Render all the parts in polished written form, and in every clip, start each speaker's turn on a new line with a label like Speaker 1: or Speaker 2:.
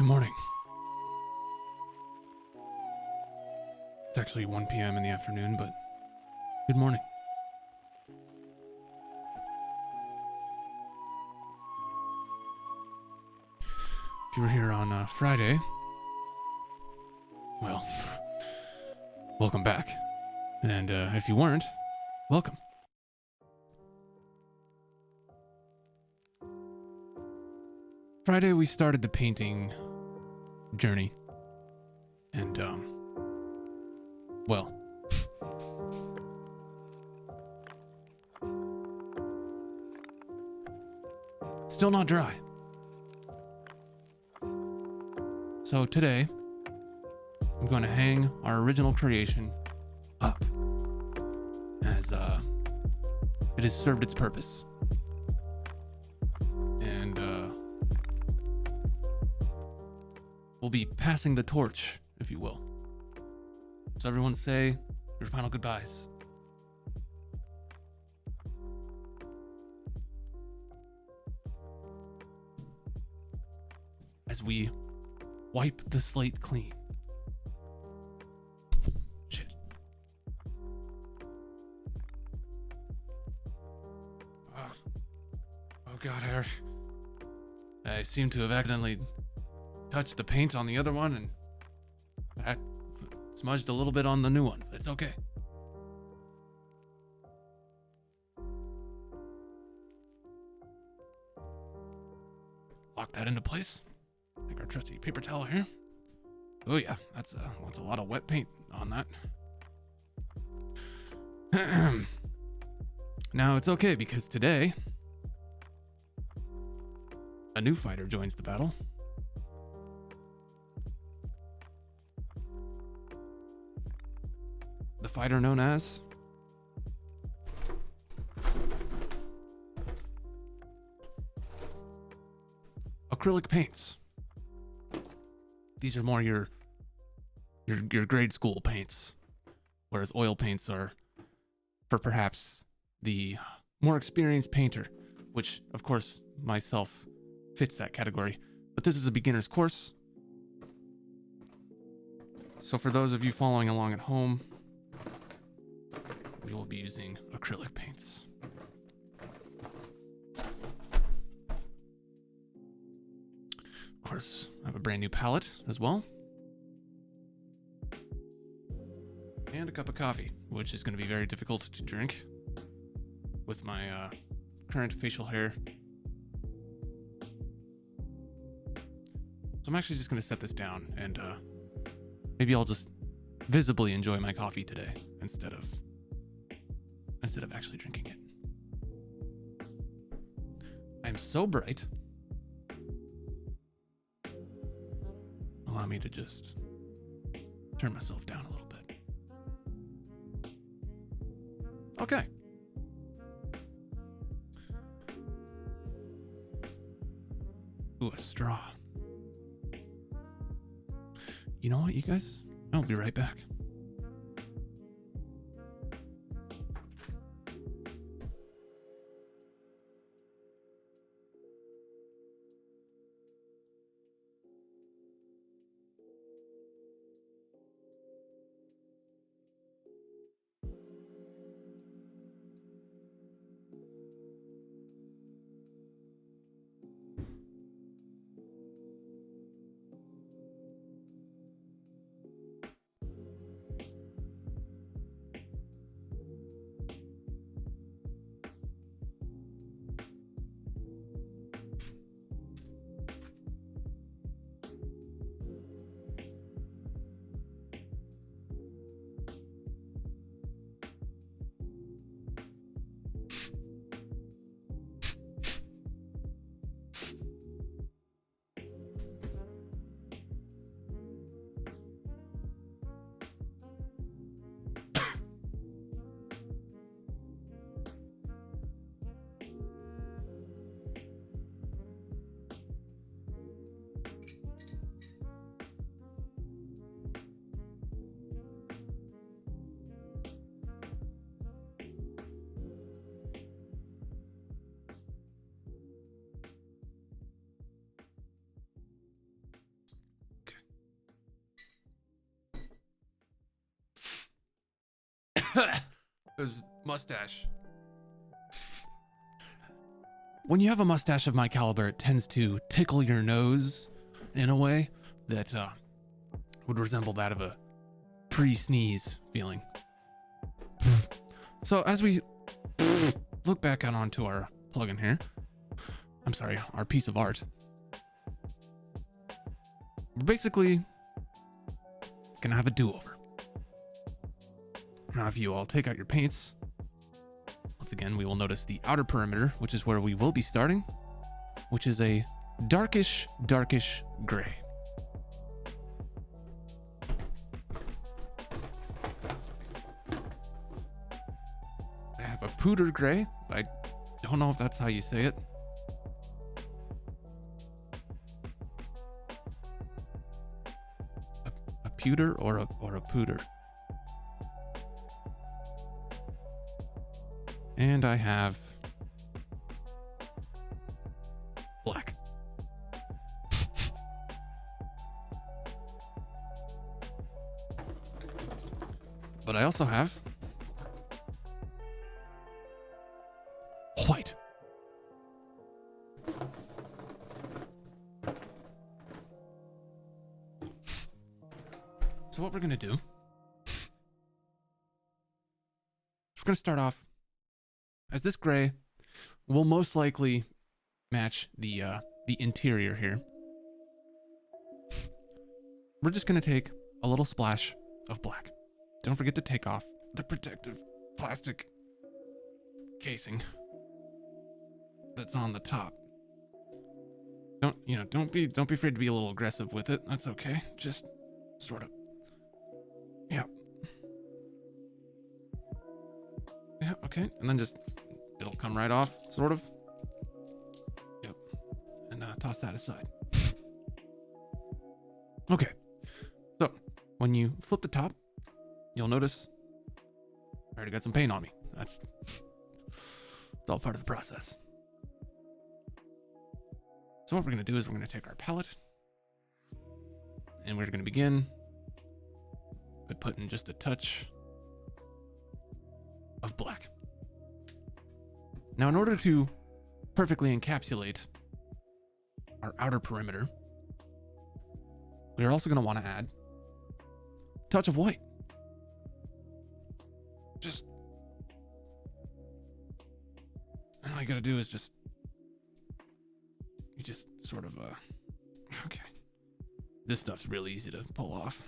Speaker 1: Good morning. It's actually 1 p.m. in the afternoon, but good morning. If you were here on Friday, well, welcome back. And if you weren't, welcome. Friday we started the painting journey. And, well, still not dry. So today, I'm going to hang our original creation up as it has served its purpose. And we'll be passing the torch, if you will. So everyone say your final goodbyes. As we wipe the slate clean. Shit. Oh god, Eric. I seem to have accidentally touched the paint on the other one, and that smudged a little bit on the new one, but it's okay. Lock that into place. Take our trusty paper towel here. Oh yeah, that's a lot of wet paint on that. Now it's okay because today a new fighter joins the battle. The fighter known as acrylic paints. These are more your grade school paints, whereas oil paints are for perhaps the more experienced painter, which of course myself fits that category. But this is a beginner's course. So for those of you following along at home, we will be using acrylic paints. Of course, I have a brand new palette as well. And a cup of coffee, which is going to be very difficult to drink with my current facial hair. So I'm actually just going to set this down and maybe I'll just visibly enjoy my coffee today instead of actually drinking it. I'm so bright. Allow me to just turn myself down a little bit. Okay. Ooh, a straw. You know what, you guys? I'll be right back. There's mustache. When you have a mustache of my caliber, it tends to tickle your nose in a way that would resemble that of a pre-sneeze feeling. So as we look back out onto our plugin here, I'm sorry, our piece of art, we're basically gonna have a do-over. Now if you all take out your paints, once again we will notice the outer perimeter, which is where we will be starting, which is a darkish gray. I have a pooter gray. I don't know if that's how you say it. A pewter or a pooter. And I have black. But I also have white. So what we're gonna do, we're gonna start off as this gray will most likely match the interior here. We're just gonna take a little splash of black. Don't forget to take off the protective plastic casing that's on the top. Don't be afraid to be a little aggressive with it. That's okay. Just sort of. Yeah. Yeah, okay. And then just it'll come right off, sort of. Yep. And toss that aside. Okay. So when you flip the top, you'll notice I already got some paint on me. It's all part of the process. So what we're going to do is we're going to take our palette and we're going to begin by putting just a touch of black. Now, in order to perfectly encapsulate our outer perimeter, we are also going to want to add a touch of white. Just, and all you got to do is you just sort of, okay. This stuff's really easy to pull off.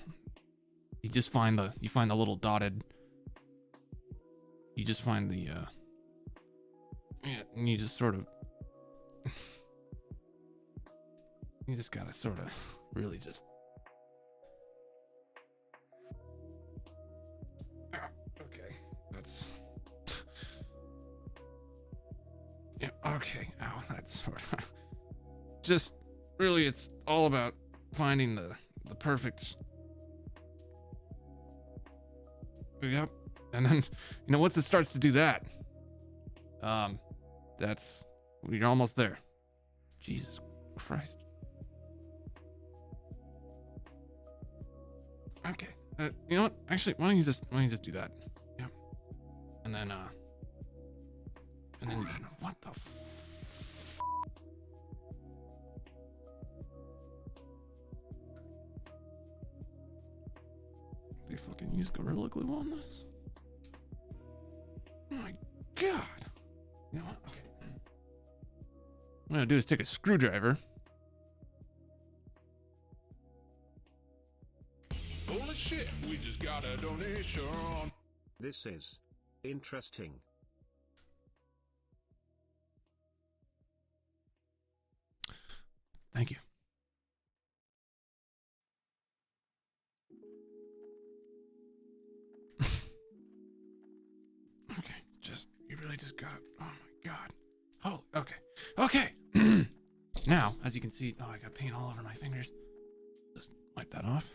Speaker 1: You just find the little dotted, you just find the, yeah, and you just sort of, you just gotta sort of really just, okay, that's, yeah, okay, ow, that's sort of, just, really, it's all about finding the perfect, yep, and then, once it starts to do that, you're almost there. Jesus Christ. Okay. You know what? Actually, why don't you just do that? Yeah. And then what the They fucking use Gorilla Glue on this? Oh my God. You know what? Okay. What I'm gonna do is take a screwdriver.
Speaker 2: Holy shit, we just got a donation.
Speaker 3: This is interesting.
Speaker 1: Thank you. Okay, you really just got, oh my God. Oh, okay. Okay. Now, as you can see, oh, I got paint all over my fingers. Just wipe that off.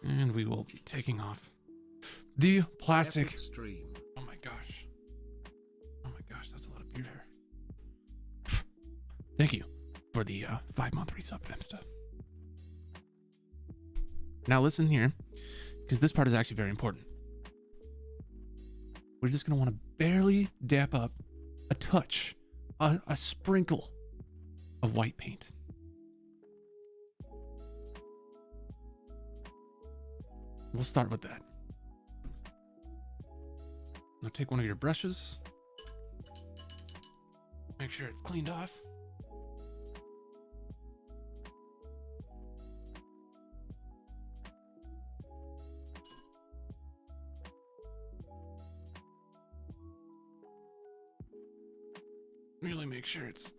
Speaker 1: And we will be taking off the plastic.
Speaker 3: Epic stream.
Speaker 1: Oh my gosh. Oh my gosh, that's a lot of beard hair. Thank you for the 5-month resub, Bimsta. Now listen here, because this part is actually very important. We're just going to want to barely dap up a touch, a sprinkle of white paint. We'll start with that. Now take one of your brushes. Make sure it's cleaned off. Really make sure it's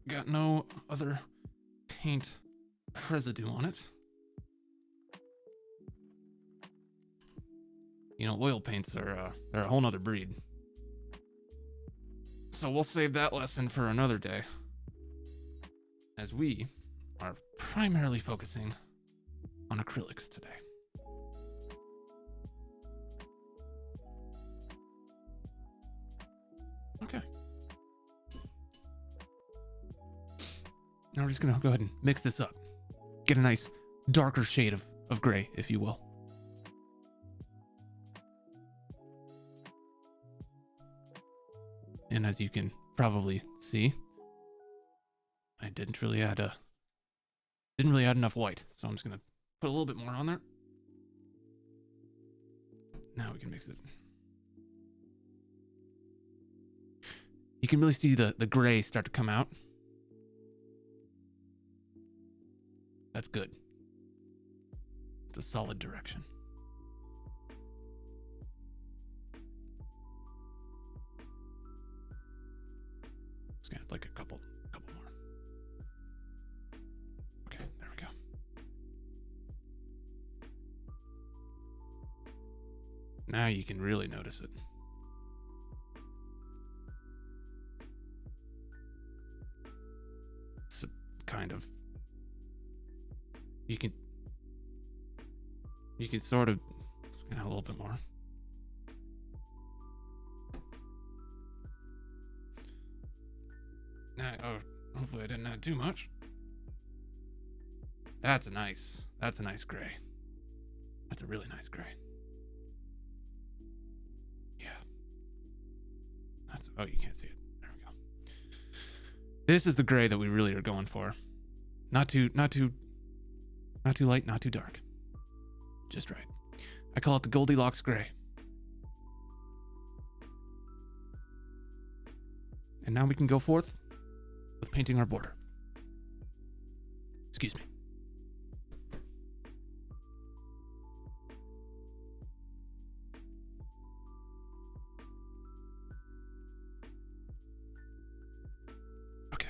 Speaker 1: got no other paint residue on it. You know, oil paints are they're a whole nother breed. So we'll save that lesson for another day, as we are primarily focusing on acrylics today. Okay. Now we're just gonna go ahead and mix this up. Get a nice darker shade of gray, if you will. And as you can probably see, I didn't really add enough white, so I'm just gonna put a little bit more on there. Now we can mix it. You can really see the gray start to come out. That's good. It's a solid direction. Just gonna like a couple more. Okay, there we go. Now you can really notice it. It's kind of, you can sort of add a little bit more. Now, hopefully I didn't add too much. That's a nice gray. That's a really nice gray. Yeah. Oh, you can't see it. There we go. This is the gray that we really are going for. Not too light, not too dark. Just right. I call it the Goldilocks gray. And now we can go forth with painting our border. Excuse me. Okay.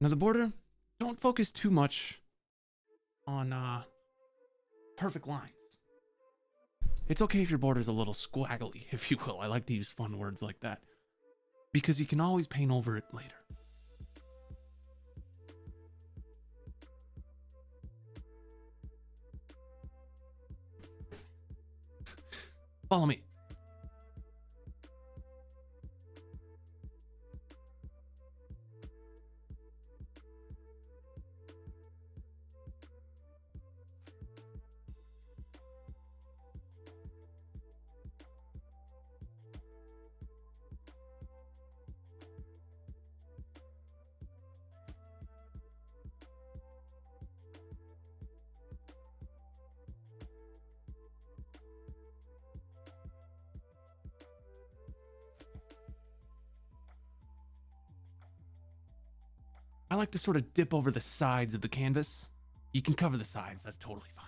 Speaker 1: Now the border, don't focus too much on perfect lines. It's okay if your border's a little squaggly, if you will. I like to use fun words like that, because you can always paint over it later. Follow me. I like to sort of dip over the sides of the canvas. You can cover the sides, that's totally fine.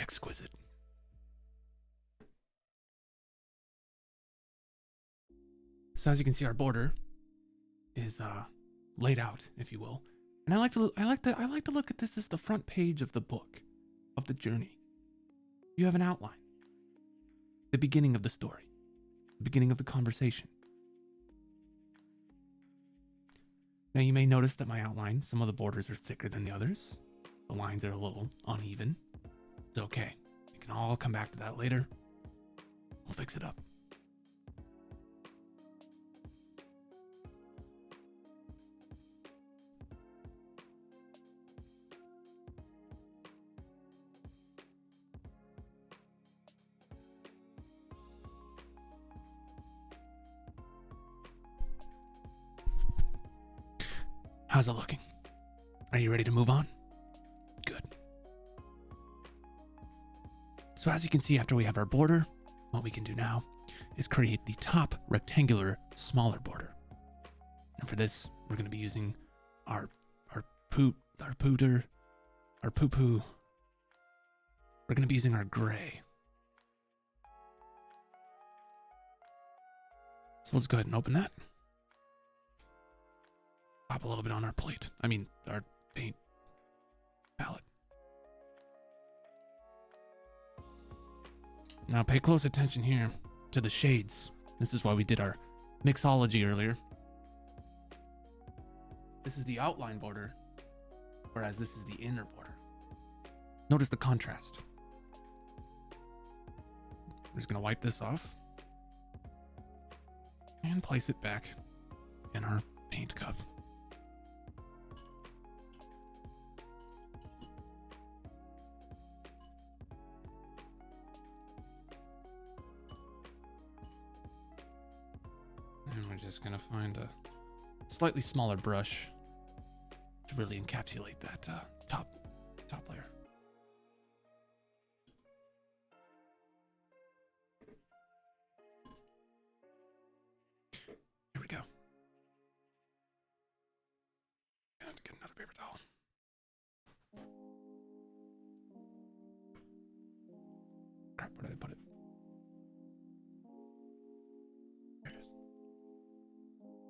Speaker 1: exquisite. So as you can see, our border is laid out, if you will. And I like to look at this as the front page of the book, of the journey. You have an outline, the beginning of the story, the beginning of the conversation. Now you may notice that my outline, some of the borders are thicker than the others. The lines are a little uneven. It's okay. We can all come back to that later. We'll fix it up. How's it looking? Are you ready to move on? Good. So as you can see, after we have our border, what we can do now is create the top rectangular smaller border. And for this, we're going to be using our poo-poo. We're going to be using our gray. So let's go ahead and open that. Pop a little bit on our plate. I mean, our paint palette. Now pay close attention here to the shades. This is why we did our mixology earlier. This is the outline border, whereas this is the inner border. Notice the contrast. We're just gonna wipe this off and place it back in our paint cup. And we're just gonna find a slightly smaller brush to really encapsulate that top layer. Here we go. I have to get another paper towel. Crap, where did I put it? There it is.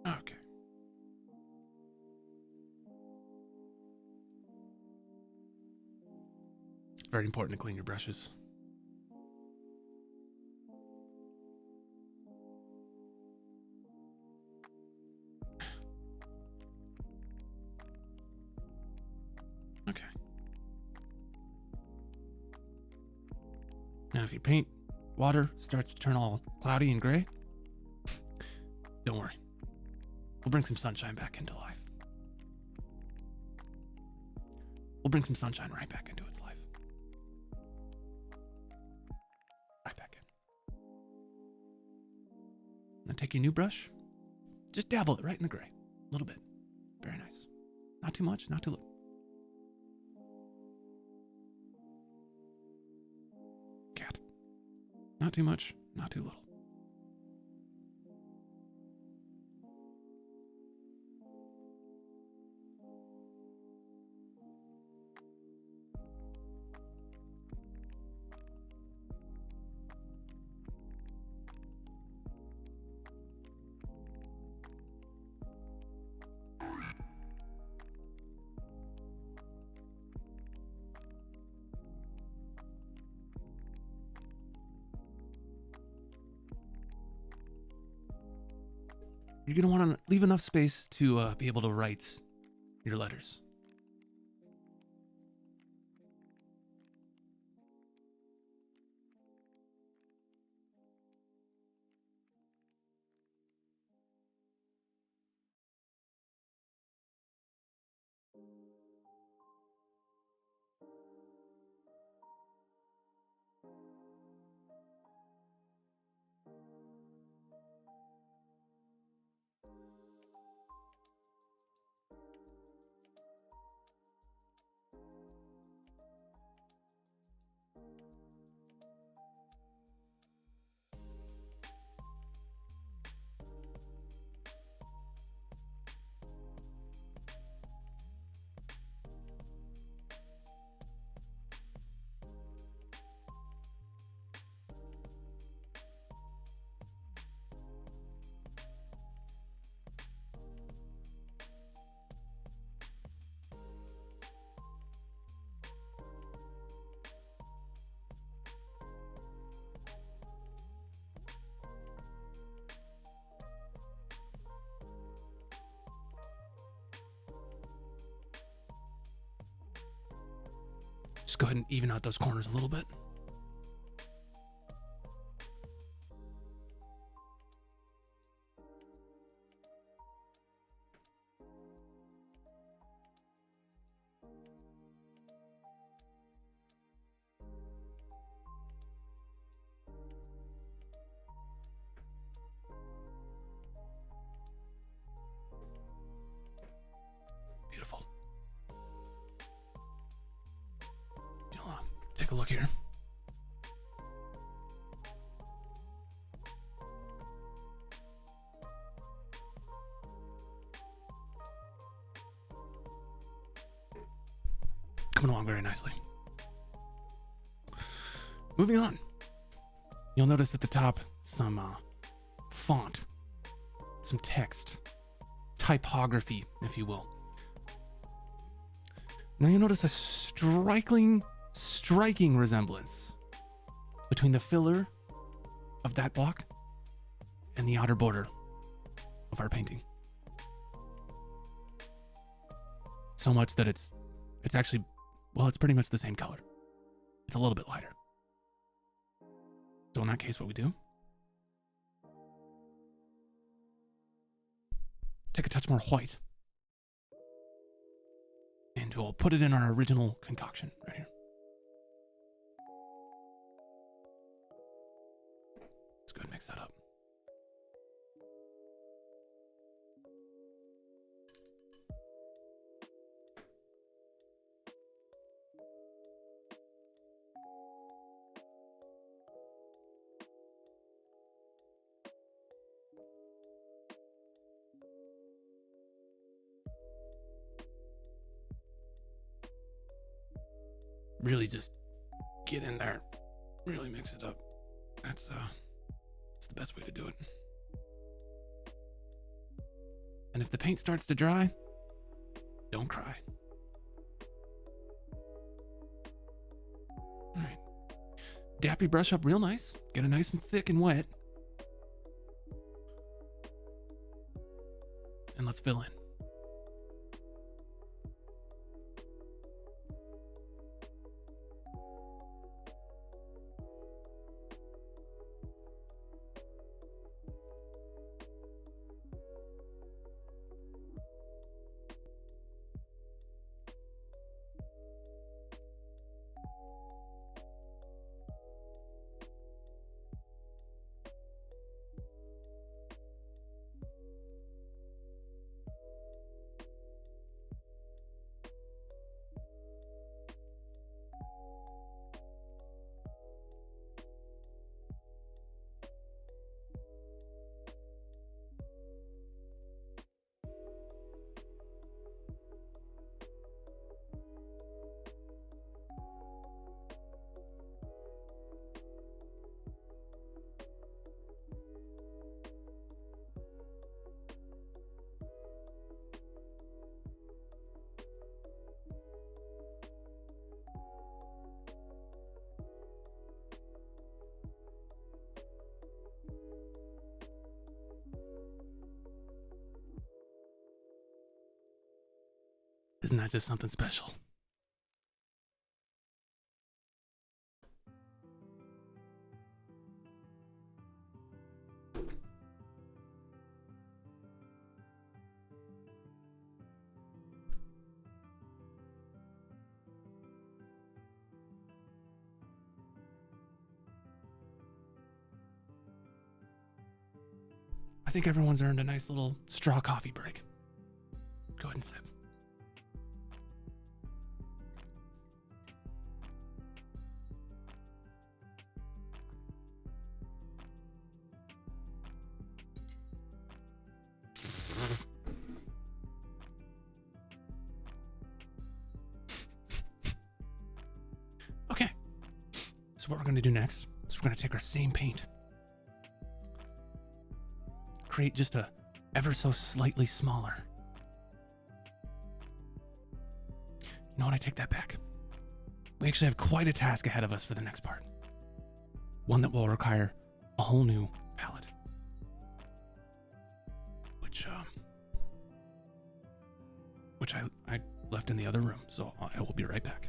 Speaker 1: Okay. It's very important to clean your brushes. Okay. Now if your paint water starts to turn all cloudy and gray, don't worry. We'll bring some sunshine back into life. We'll bring some sunshine right back into its life. Right back in. Now take your new brush. Just dabble it right in the gray. A little bit. Very nice. Not too much, not too little. Cat. Not too much, not too little. You're going to want to leave enough space to be able to write your letters. Just go ahead and even out those corners a little bit. Beautiful. Take a look here. Coming along very nicely. Moving on. You'll notice at the top some font, some text, typography, if you will. Now you'll notice a striking resemblance between the filler of that block and the outer border of our painting. So much that it's actually, well, it's pretty much the same color. It's a little bit lighter. So in that case, what we do, take a touch more white, and we'll put it in our original concoction right here. Let's go ahead and mix that up. Really just get in there, really mix it up. That's the best way to do it. And if the paint starts to dry, don't cry. All right. Dap your brush up real nice. Get it nice and thick and wet. And let's fill in. Isn't that just something special? I think everyone's earned a nice little straw coffee break. Go ahead and sip. Okay, so what we're going to do next is we're going to take our same paint, create just a ever so slightly smaller. You know what? I take that back. We actually have quite a task ahead of us for the next part. One that will require a whole new palette. Which I left in the other room, so I will be right back.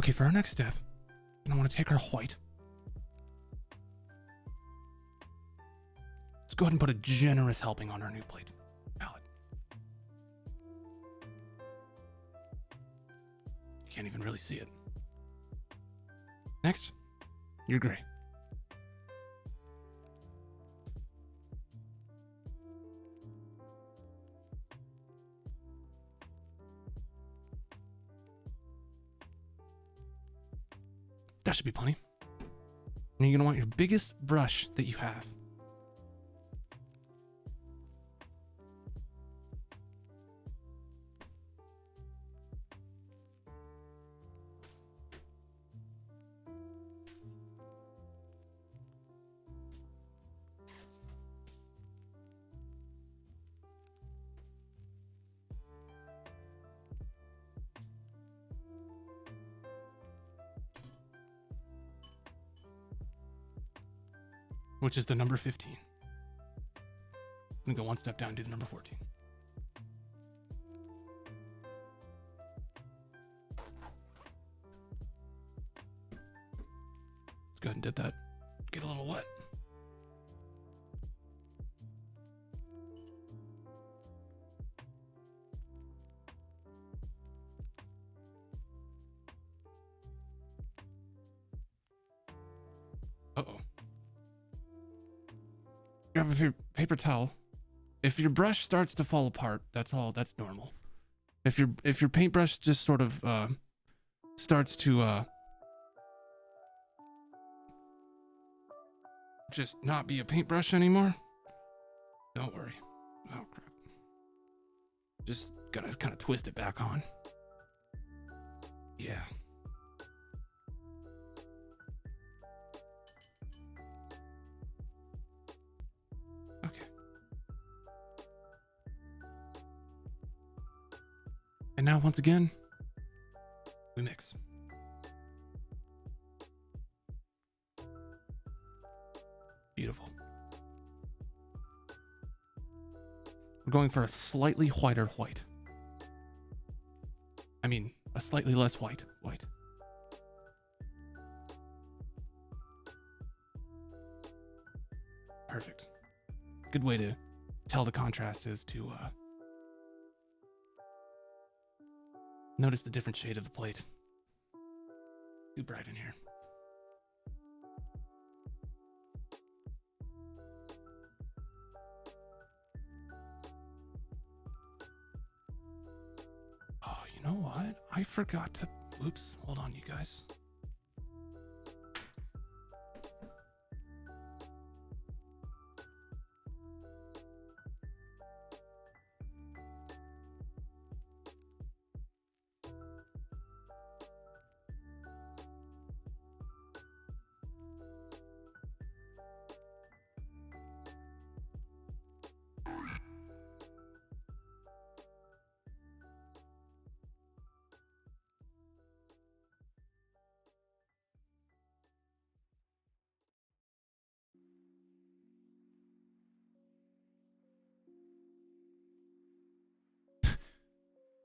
Speaker 1: Okay, for our next step, I want to take our white. Let's go ahead and put a generous helping on our new plate palette. You can't even really see it. Next, your gray. That should be plenty. And you're gonna want your biggest brush that you have. Which is the number 15. I'm gonna go one step down and do the number 14. Let's go ahead and dip that. Get a little wet. Uh-oh. Grab a paper towel. If your brush starts to fall apart, that's normal. If your paintbrush just sort of starts to just not be a paintbrush anymore, don't worry. Oh crap. Just gotta kind of twist it back on. Yeah. Okay. And now once again, we mix. Beautiful. We're going for a slightly whiter white. I mean, a slightly less white. Perfect. Good way to tell the contrast is to notice the different shade of the plate. Too bright in here. Oh, you know what? I forgot to... Oops. Hold on, you guys.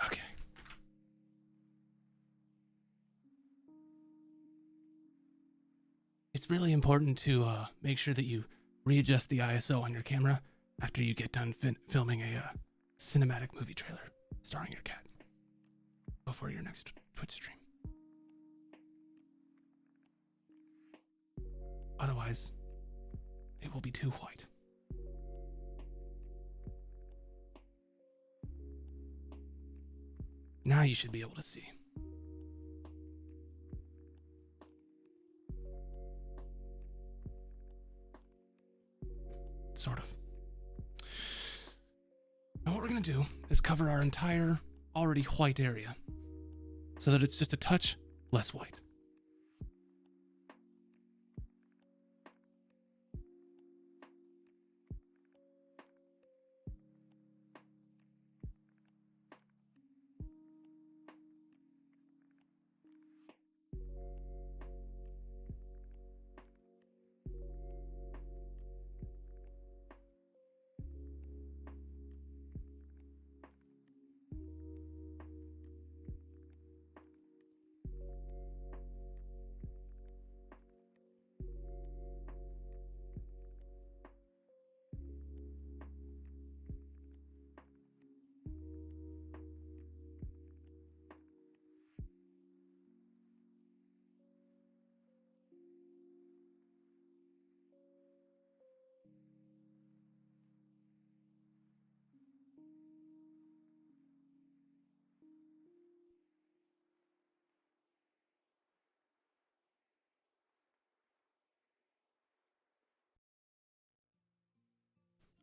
Speaker 1: Okay. It's really important to make sure that you readjust the ISO on your camera after you get done filming a cinematic movie trailer starring your cat before your next Twitch stream. Otherwise, it will be too white. Now you should be able to see. Sort of. Now what we're going to do is cover our entire already white area so that it's just a touch less white.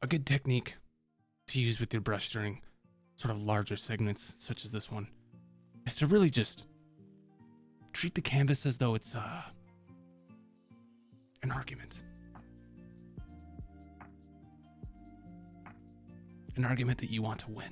Speaker 1: a good technique to use with your brush during sort of larger segments such as this one is to really just treat the canvas as though it's an argument. An argument that you want to win.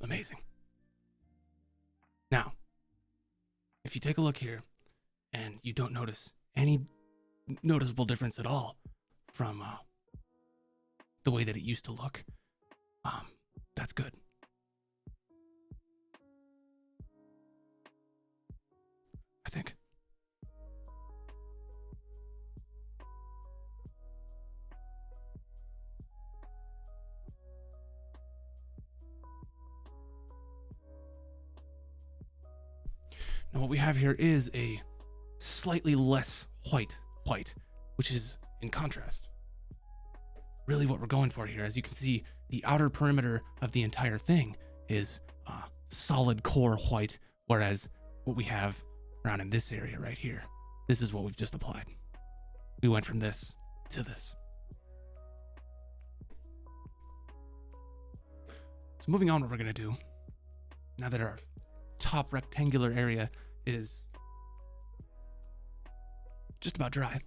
Speaker 1: Amazing. Now, if you take a look here and you don't notice any noticeable difference at all from the way that it used to look, that's good. I think. Now what we have here is a slightly less white, which is in contrast. Really what we're going for here, as you can see, the outer perimeter of the entire thing is solid core white, whereas what we have around in this area right here, this is what we've just applied. We went from this to this. So moving on, what we're gonna do, now that our top rectangular area is just about dry,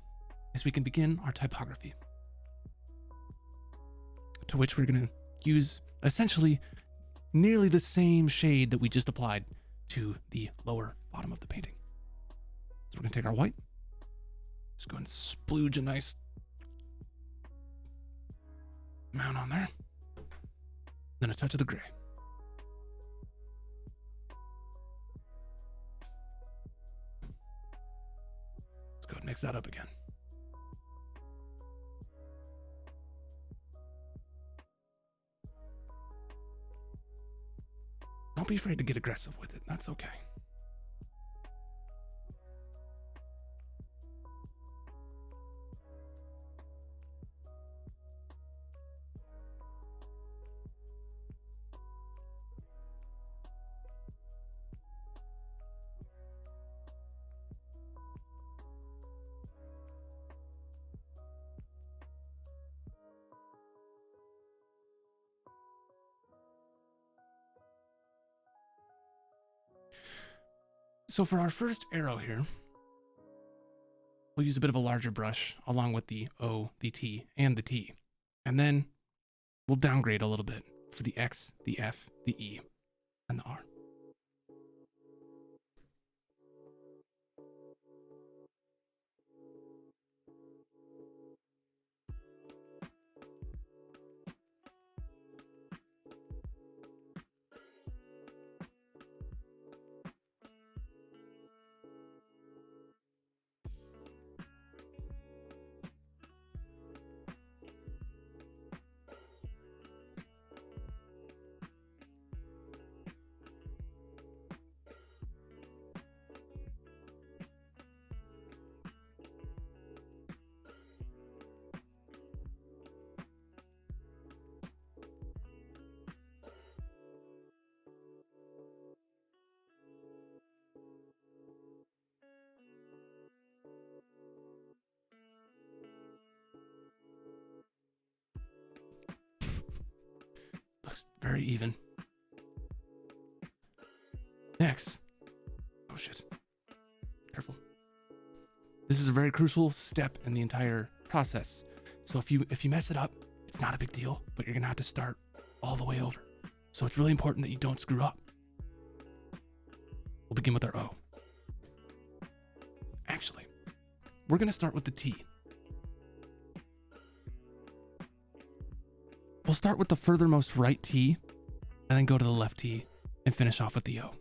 Speaker 1: is we can begin our typography, to which we're going to use essentially nearly the same shade that we just applied to the lower bottom of the painting. So we're going to take our white, just go and splooge a nice amount on there, then a touch of the gray. Go ahead and mix that up again. Don't be afraid to get aggressive with it. That's okay. So for our first arrow here, we'll use a bit of a larger brush along with the O, the T, and the T. And then we'll downgrade a little bit for the X, the F, the E, and the R. Looks very even. Next. Oh shit. Careful. This is a very crucial step in the entire process. So if you mess it up, it's not a big deal, but you're gonna have to start all the way over. So it's really important that you don't screw up. We'll begin with our O. Actually, we're gonna start with the T. We'll start with the furthermost right T, and then go to the left T, and finish off with the O.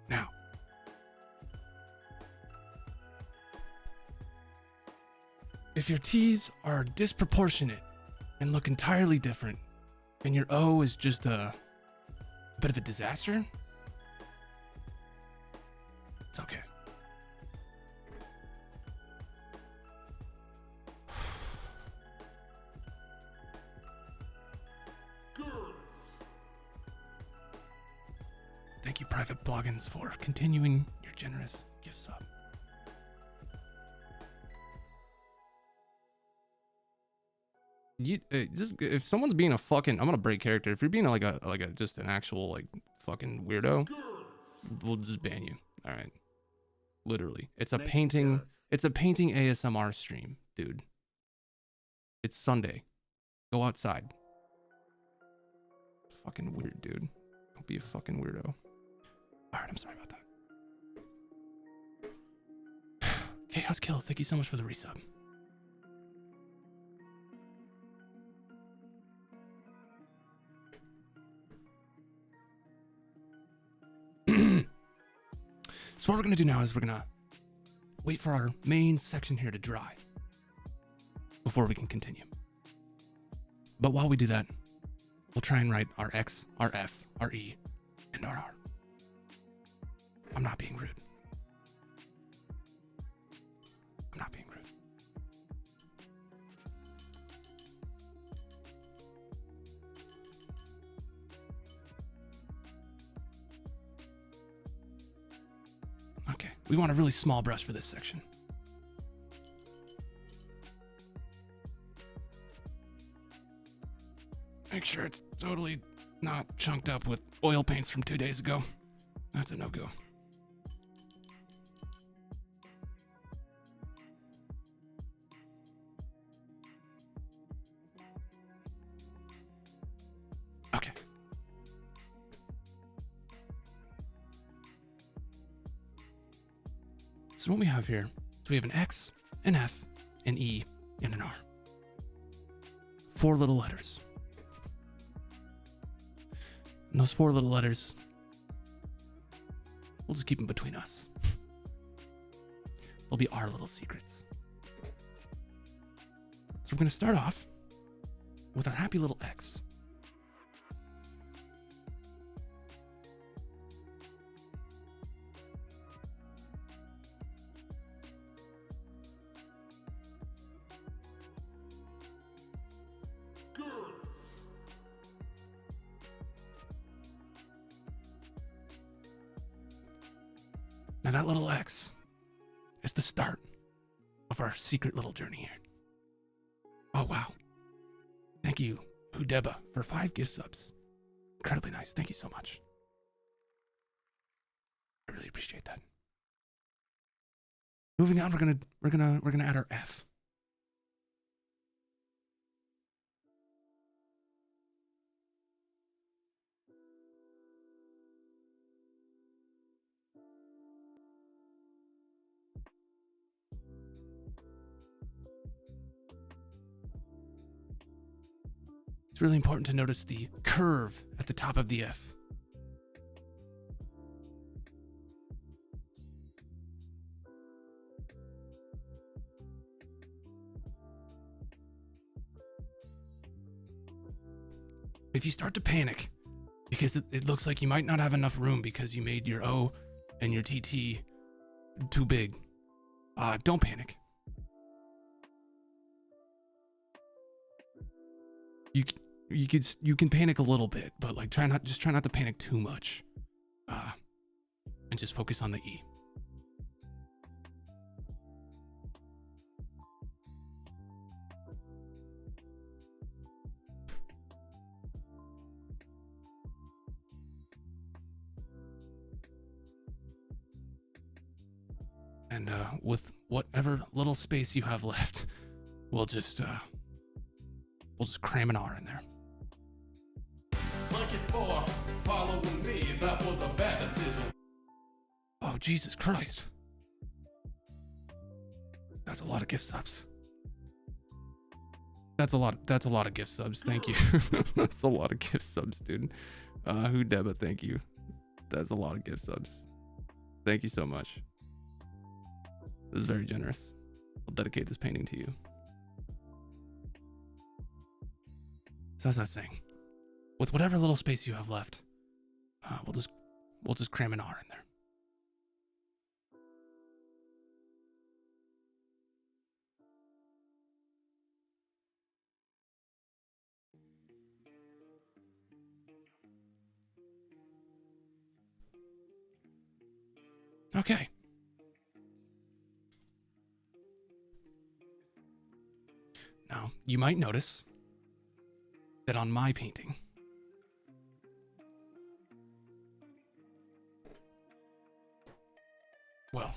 Speaker 1: Now, if your T's are disproportionate and look entirely different, and your O is just a bit of a disaster, it's okay. Thank you, Private Bloggins, for continuing your generous gift sub. Just if someone's being a fucking, I'm gonna break character. If you're being like a just an actual like fucking weirdo, we'll just ban you. All right, literally, it's a painting. It's a painting ASMR stream, dude. It's Sunday. Go outside. Fucking weird, dude. Don't be a fucking weirdo. All right, I'm sorry about that. Chaos Kills, thank you so much for the resub. So what we're gonna do now is we're gonna wait for our main section here to dry before we can continue. But while we do that, we'll try and write our X, our F, our E, and our R. I'm not being rude. I'm not being rude. Okay, we want a really small brush for this section. Make sure it's totally not chunked up with oil paints from 2 days ago. That's a no-go. Okay. So what we have here, so we have an X, an F, an E, and an R. 4 little letters. And those 4 little letters, we'll just keep them between us. They'll be our little secrets. So we're going to start off with our happy little X. Now that little X is the start of our secret little journey here. Oh, wow. Thank you, Hudeba, for 5 gift subs. Incredibly nice. Thank you so much. I really appreciate that. Moving on, we're gonna add our F. It's really important to notice the curve at the top of the F. If you start to panic because it looks like you might not have enough room because you made your O and your TT too big, don't panic. You can panic a little bit, but like try not to panic too much, and just focus on the E. And with whatever little space you have left, we'll just cram an R in there.
Speaker 2: Like it for following me, that was a bad decision.
Speaker 1: Oh, Jesus Christ. That's a lot of gift subs. That's a lot of gift subs. Thank you. That's a lot of gift subs, dude. Hudeba, thank you. That's a lot of gift subs. Thank you so much. This is very generous. I'll dedicate this painting to you. So as I was saying, with whatever little space you have left, we'll just cram an R in there. Okay. Now, you might notice that on my painting, well,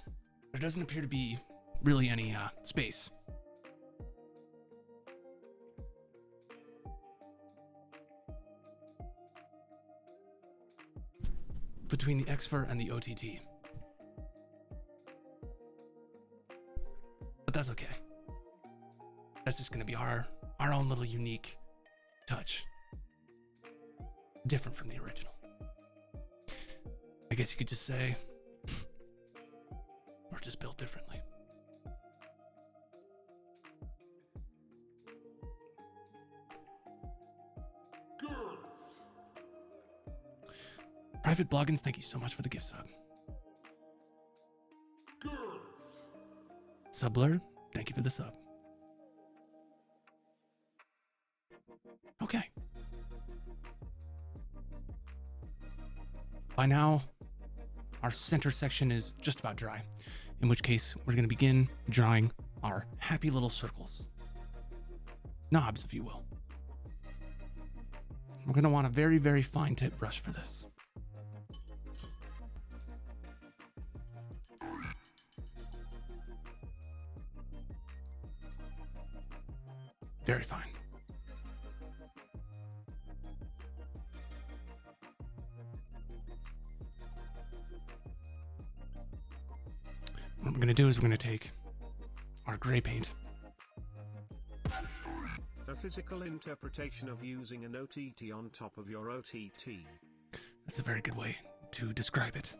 Speaker 1: there doesn't appear to be really any space. Between the XFR and the OTT. But that's okay. That's just gonna be our own little unique touch. Different from the original. I guess you could just say we're just built differently.
Speaker 2: Girls.
Speaker 1: Private Bloggins, thank you so much for the gift sub.
Speaker 2: Girls.
Speaker 1: Subblur, thank you for the sub. Okay. By now, our center section is just about dry, in which case we're going to begin drawing our happy little circles. Knobs, if you will. We're going to want a very, very fine tip brush for this. Very fine. What we're going to do is we're going to take our gray paint.
Speaker 3: A physical interpretation of using an OTT on top of your OTT.
Speaker 1: That's a very good way to describe it.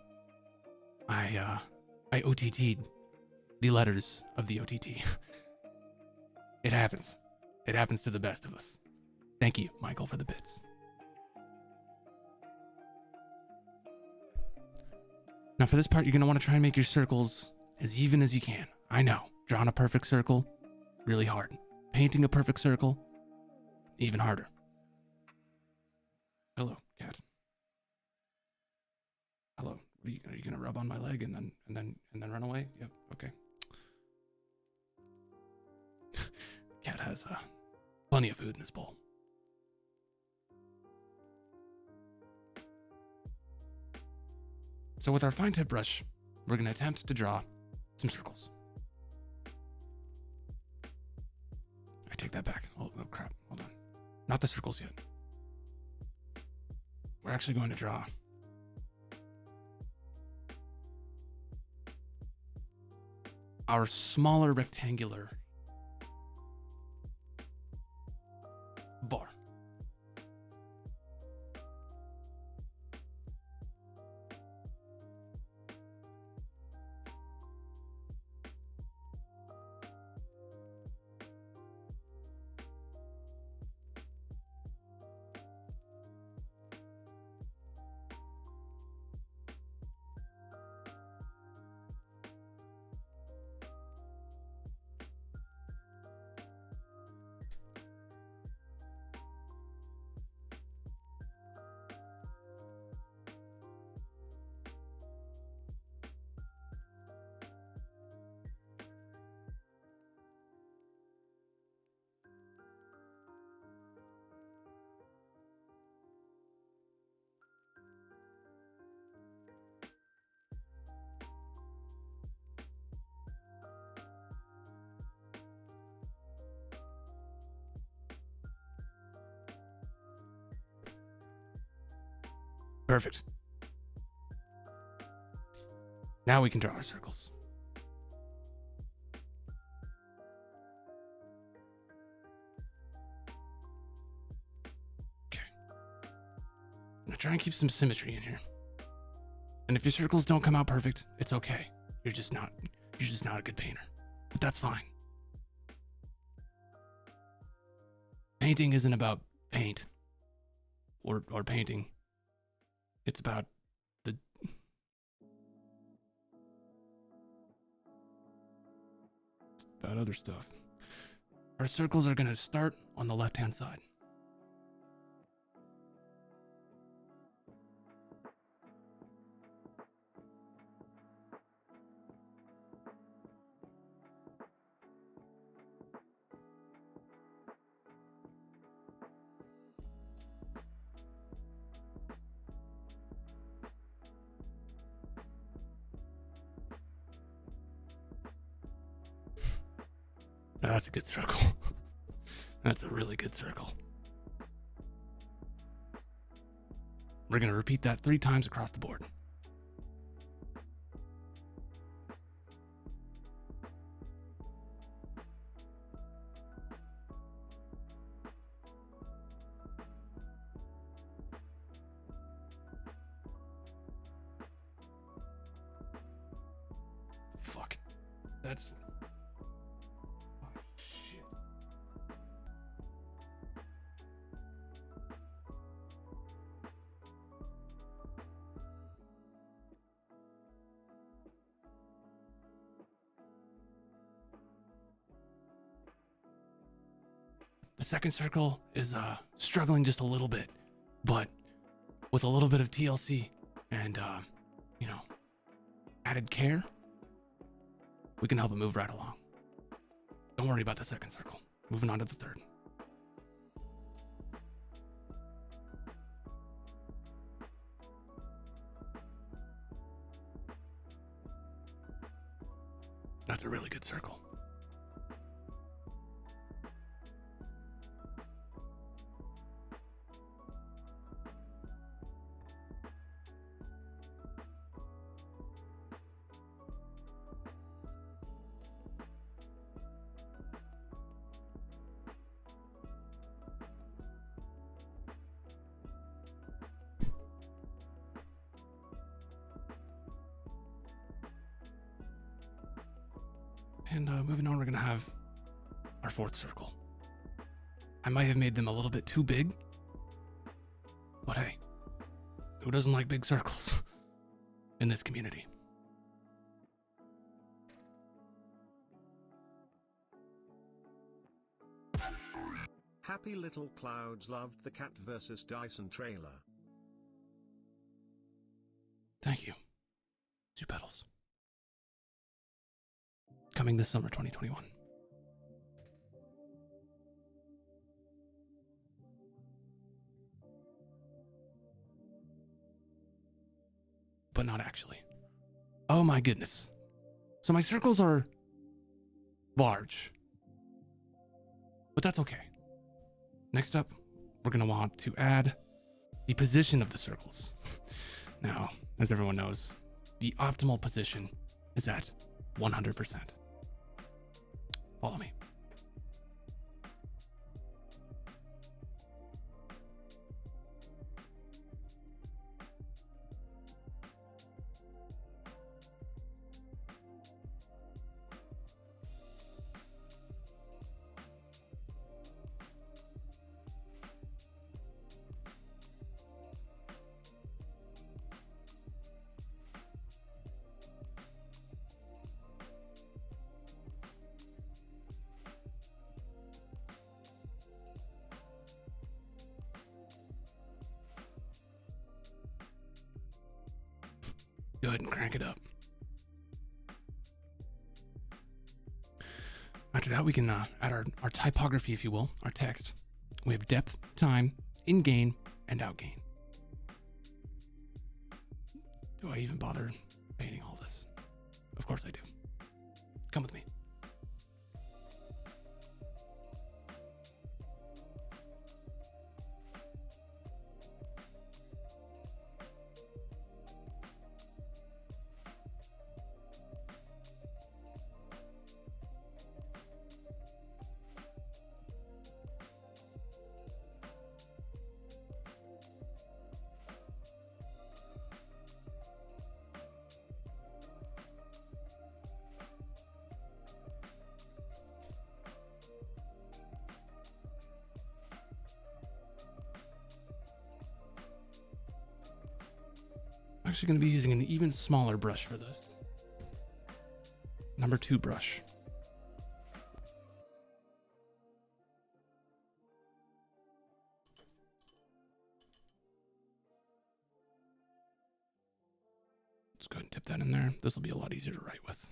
Speaker 1: I OTT'd the letters of the OTT. It happens. It happens to the best of us. Thank you, Michael, for the bits. Now for this part, you're going to want to try and make your circles as even as you can. I know, drawing a perfect circle, really hard. Painting a perfect circle, even harder. Hello, cat. Hello, Are you gonna rub on my leg and then run away? Yep. Okay. Cat has plenty of food in his bowl. So with our fine tip brush, we're gonna attempt to draw some circles. I take that back. Oh crap! Hold on. Not the circles yet. We're actually going to draw our smaller rectangular bar. Perfect. Now we can draw our circles. Okay. Now try and keep some symmetry in here. And if your circles don't come out perfect, it's okay. You're just not a good painter. But that's fine. Painting isn't about paint or painting. It's about other stuff. Our circles are going to start on the left-hand side. Now that's a good circle. That's a really good circle. We're going to repeat that 3 times across the board. Fuck. That's... The second circle is struggling just a little bit, but with a little bit of TLC and, added care, we can help it move right along. Don't worry about the second circle. Moving on to the third. That's a really good circle. And moving on, we're going to have our fourth circle. I might have made them a little bit too big, but hey, who doesn't like big circles in this community?
Speaker 3: Happy Little Clouds loved the Cat vs. Dyson trailer.
Speaker 1: Thank you. Two pedals. Coming this summer 2021. But not actually. Oh my goodness. So my circles are large. But that's okay. Next up, we're going to want to add the position of the circles. Now, as everyone knows, the optimal position is at 100%. Follow me. Go ahead and crank it up. After that, we can add our typography, if you will, our text. We have depth, time, in-gain, and out-gain. Do I even bother painting all this? Of course I do. Come with me. I'm actually going to be using an even smaller brush for this. Number 2 brush. Let's go ahead and tip that in there. This will be a lot easier to write with.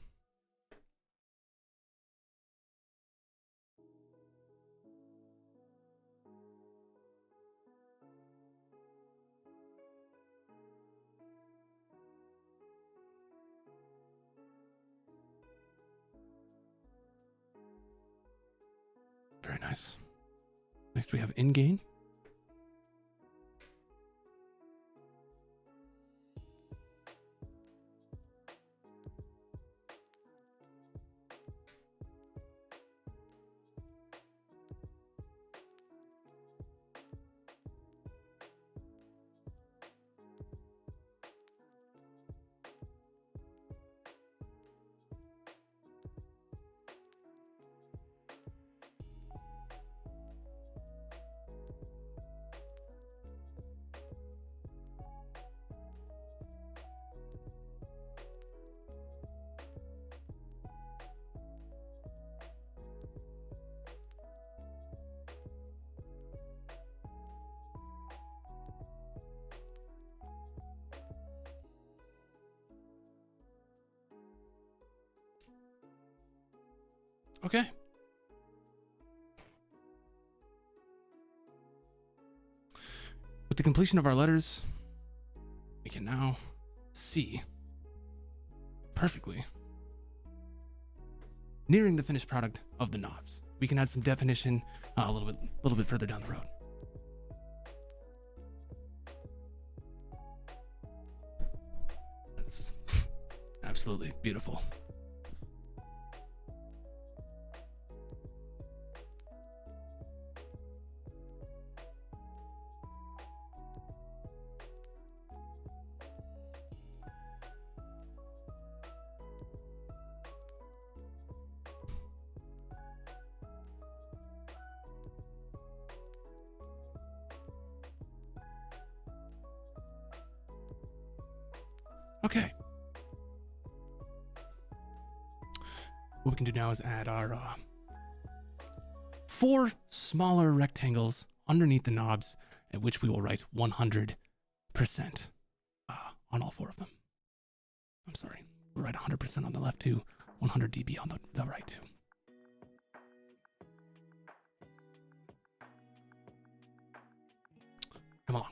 Speaker 1: Very nice. Next we have in-gain. Okay. With the completion of our letters, we can now see perfectly, nearing the finished product of the knobs. We can add some definition a little bit further down the road. That's absolutely beautiful. Okay. What we can do now is add our 4 smaller rectangles underneath the knobs, at which we will write 100% on all 4 of them. I'm sorry. We're right 100% on the left too. 100 dB on the right too. Come on.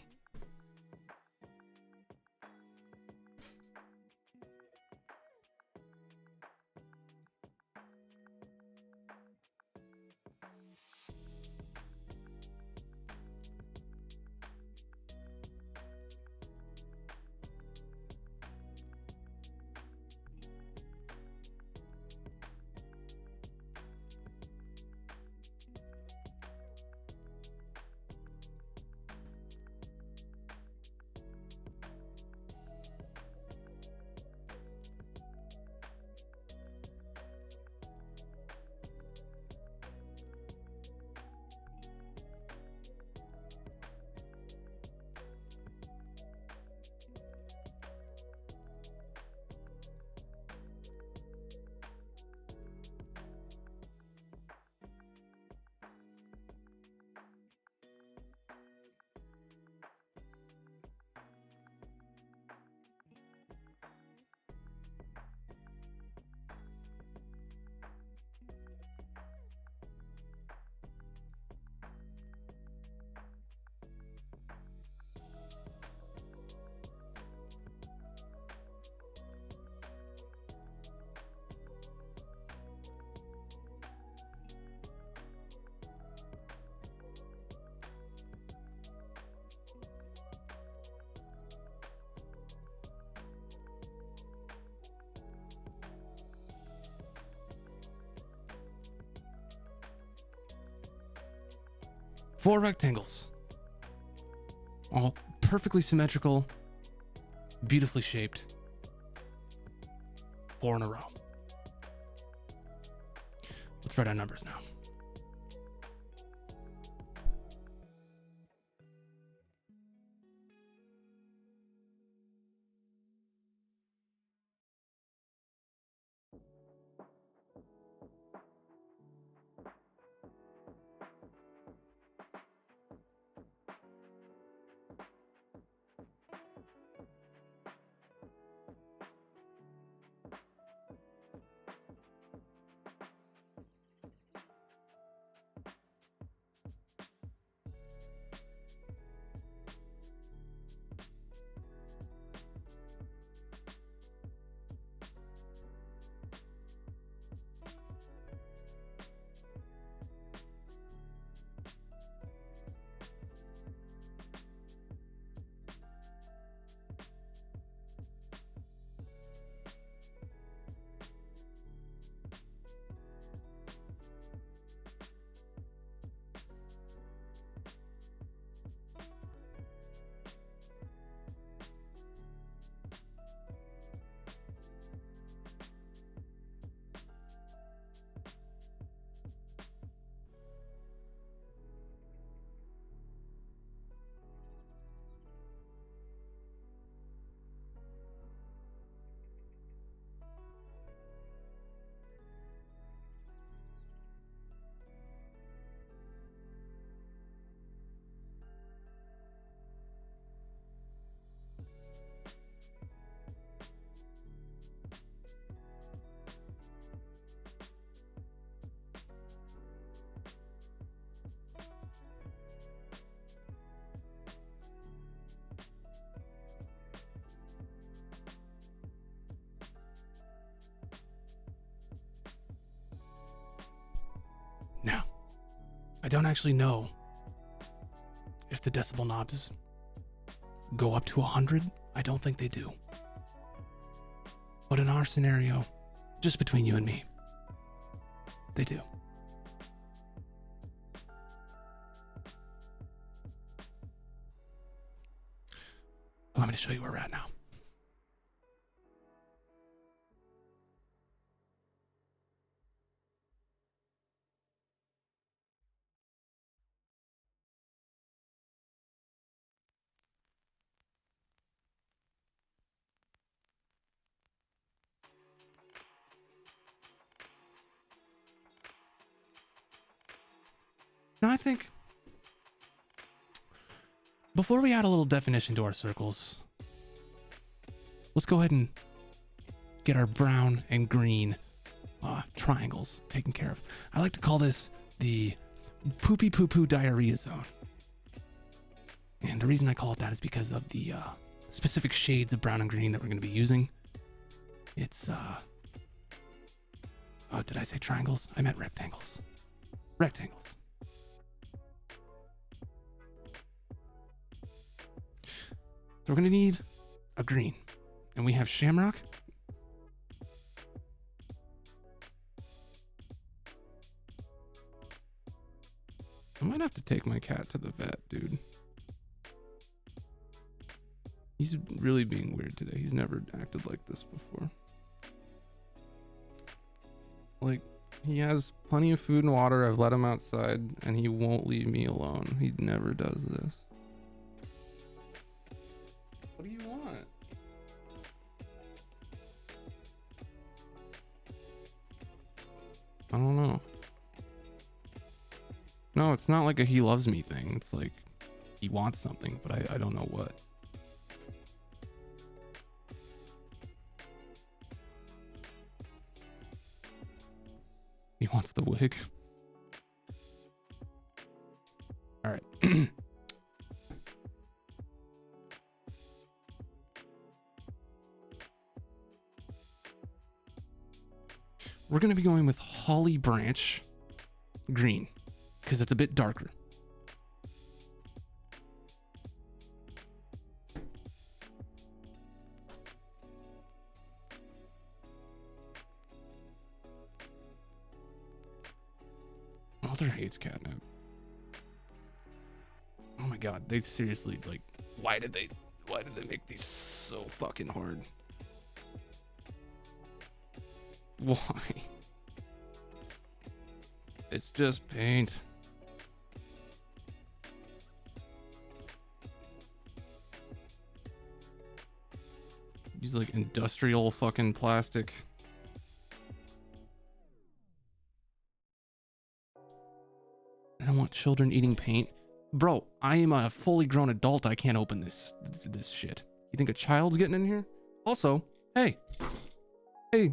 Speaker 1: Four rectangles. All perfectly symmetrical, beautifully shaped. 4 in a row. Let's write our numbers now. Now, I don't actually know if the decibel knobs go up to 100. I don't think they do. But in our scenario, just between you and me, they do. Allow me to show you where we're at now. Now, I think before we add a little definition to our circles, let's go ahead and get our brown and green triangles taken care of. I like to call this the poopy poo poo diarrhea zone. And the reason I call it that is because of the specific shades of brown and green that we're going to be using. It's, oh, did I say triangles? I meant rectangles. Rectangles. So we're going to need a green. And we have shamrock. I might have to take my cat to the vet, dude. He's really being weird today. He's never acted like this before. Like, he has plenty of food and water. I've let him outside, and he won't leave me alone. He never does this. What do you want? I don't know. No, it's not like a he loves me thing. It's like he wants something, but I don't know what. He wants the wig. All right. We're going to be going with Holly Branch green because it's a bit darker. Mother hates catnip. Oh my god, they seriously, like, why did they make these so fucking hard? Why? It's just paint. These like industrial fucking plastic. I don't want children eating paint. Bro, I am a fully grown adult. I can't open this shit. You think a child's getting in here? Also, hey,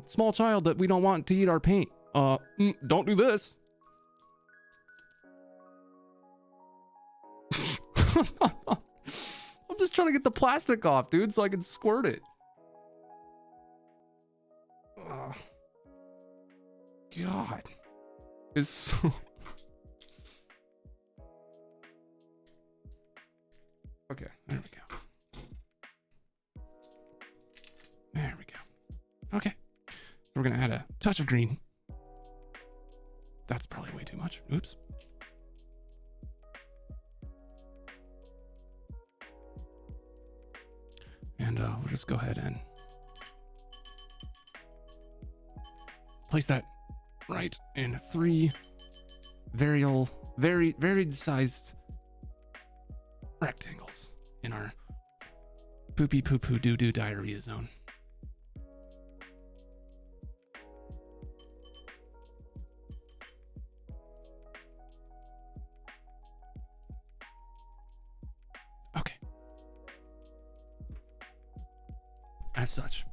Speaker 1: small child that we don't want to eat our paint. Don't do this. I'm just trying to get the plastic off, dude, so I can squirt it. God. It's so... Okay, there we go. There we go. Okay. We're gonna add a touch of green. That's probably way too much. Oops. And we'll just go ahead and place that right in 3 varied sized rectangles in our poopy poo poo doo doo diarrhea zone. Okay. As such.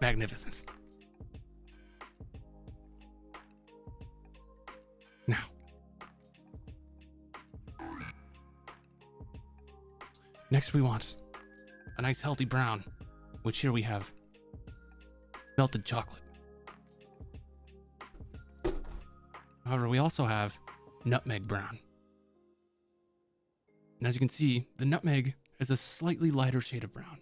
Speaker 1: Magnificent. Now, next we want a nice healthy brown, which here we have melted chocolate. However, we also have nutmeg brown. And as you can see, the nutmeg is a slightly lighter shade of brown.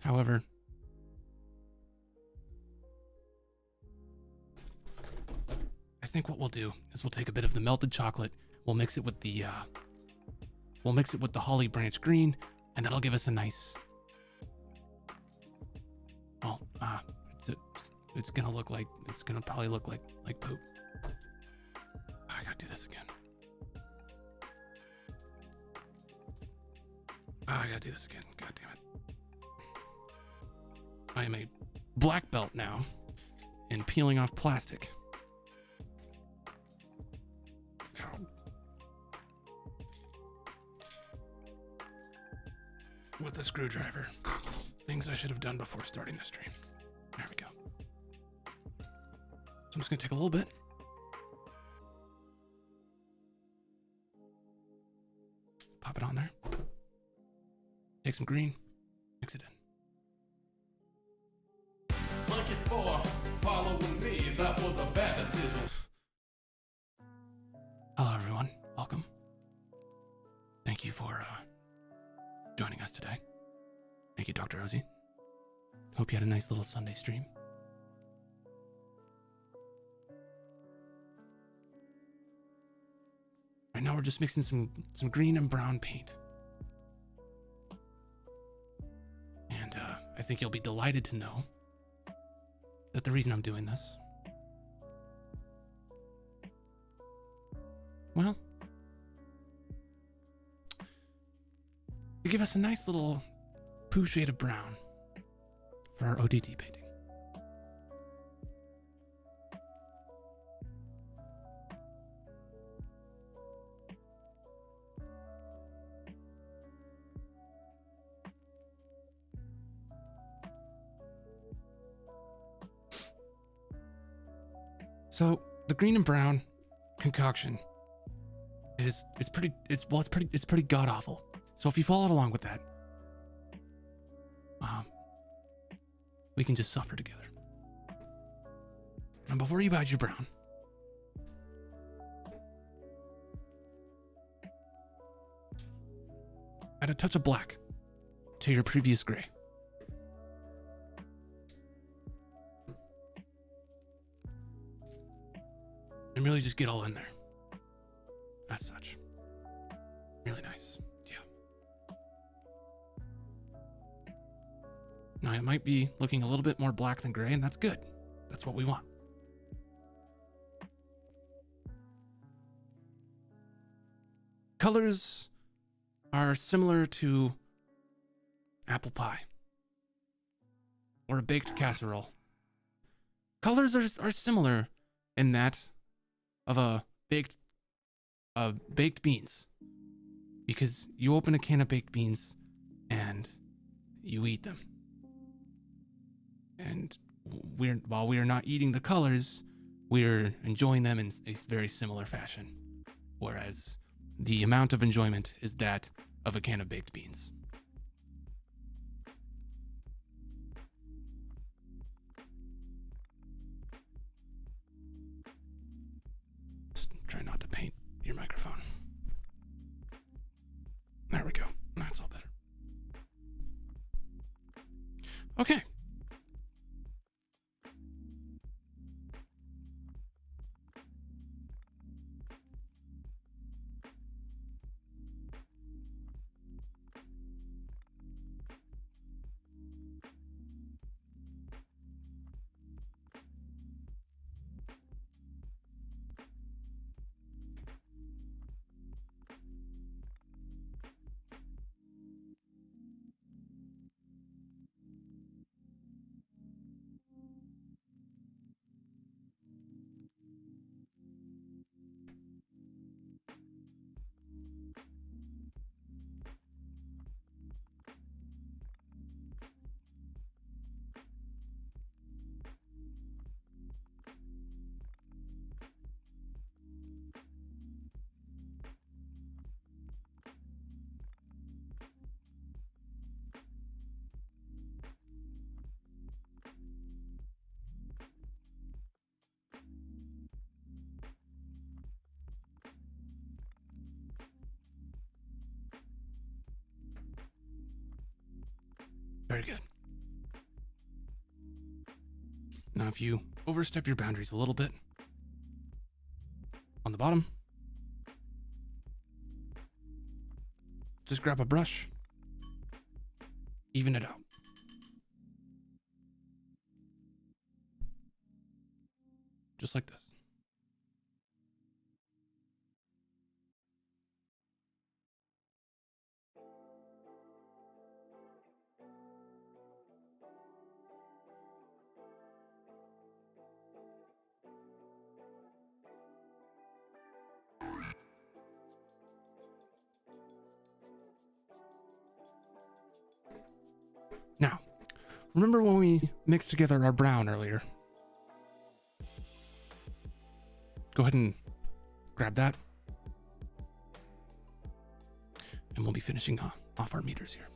Speaker 1: However, I think what we'll do is we'll take a bit of the melted chocolate, we'll mix it with the holly branch green, and that'll give us a nice, well, it's gonna probably look like poop. I gotta do this again. I gotta do this again. God damn it. I am a black belt now in peeling off plastic. With the screwdriver. Things I should have done before starting the stream. There we go. So I'm just gonna take a little bit. Pop it on there. Take some green. Mix it in.
Speaker 2: Monkey 4, following me, that was a bad decision.
Speaker 1: Hello everyone, welcome. Thank you for joining us today. Thank you, Dr. Rosie. Hope you had a nice little Sunday stream. Right now we're just mixing some green and brown paint. And I think you'll be delighted to know that the reason I'm doing this, well, to give us a nice little poo shade of brown for our ODT painting. So the green and brown concoction it's pretty god awful. So if you followed along with that, we can just suffer together. And before you add your brown, add a touch of black to your previous gray. And really just get all in there. As such. Really nice. Yeah. Now it might be looking a little bit more black than gray, and that's good. That's what we want. Colors are similar to apple pie or a baked casserole. Colors are similar in that of a baked beans, because you open a can of baked beans and you eat them, and while we are not eating the colors, we're enjoying them in a very similar fashion, whereas the amount of enjoyment is that of a can of baked beans. Try not to paint your microphone. There we go. That's all better. Okay. Very good. Now, if you overstep your boundaries a little bit on the bottom, just grab a brush, even it out. Just like this. Now, remember when we mixed together our brown earlier? Go ahead and grab that. And we'll be finishing off our meters here.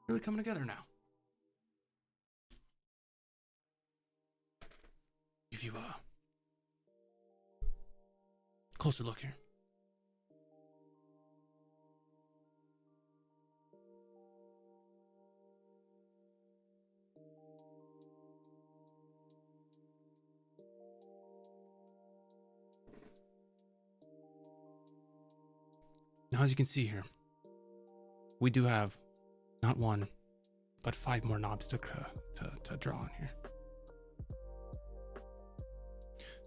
Speaker 1: Really coming together now. Give you a closer look here. Now, as you can see here, we do have not one, but 5 more knobs to draw on here.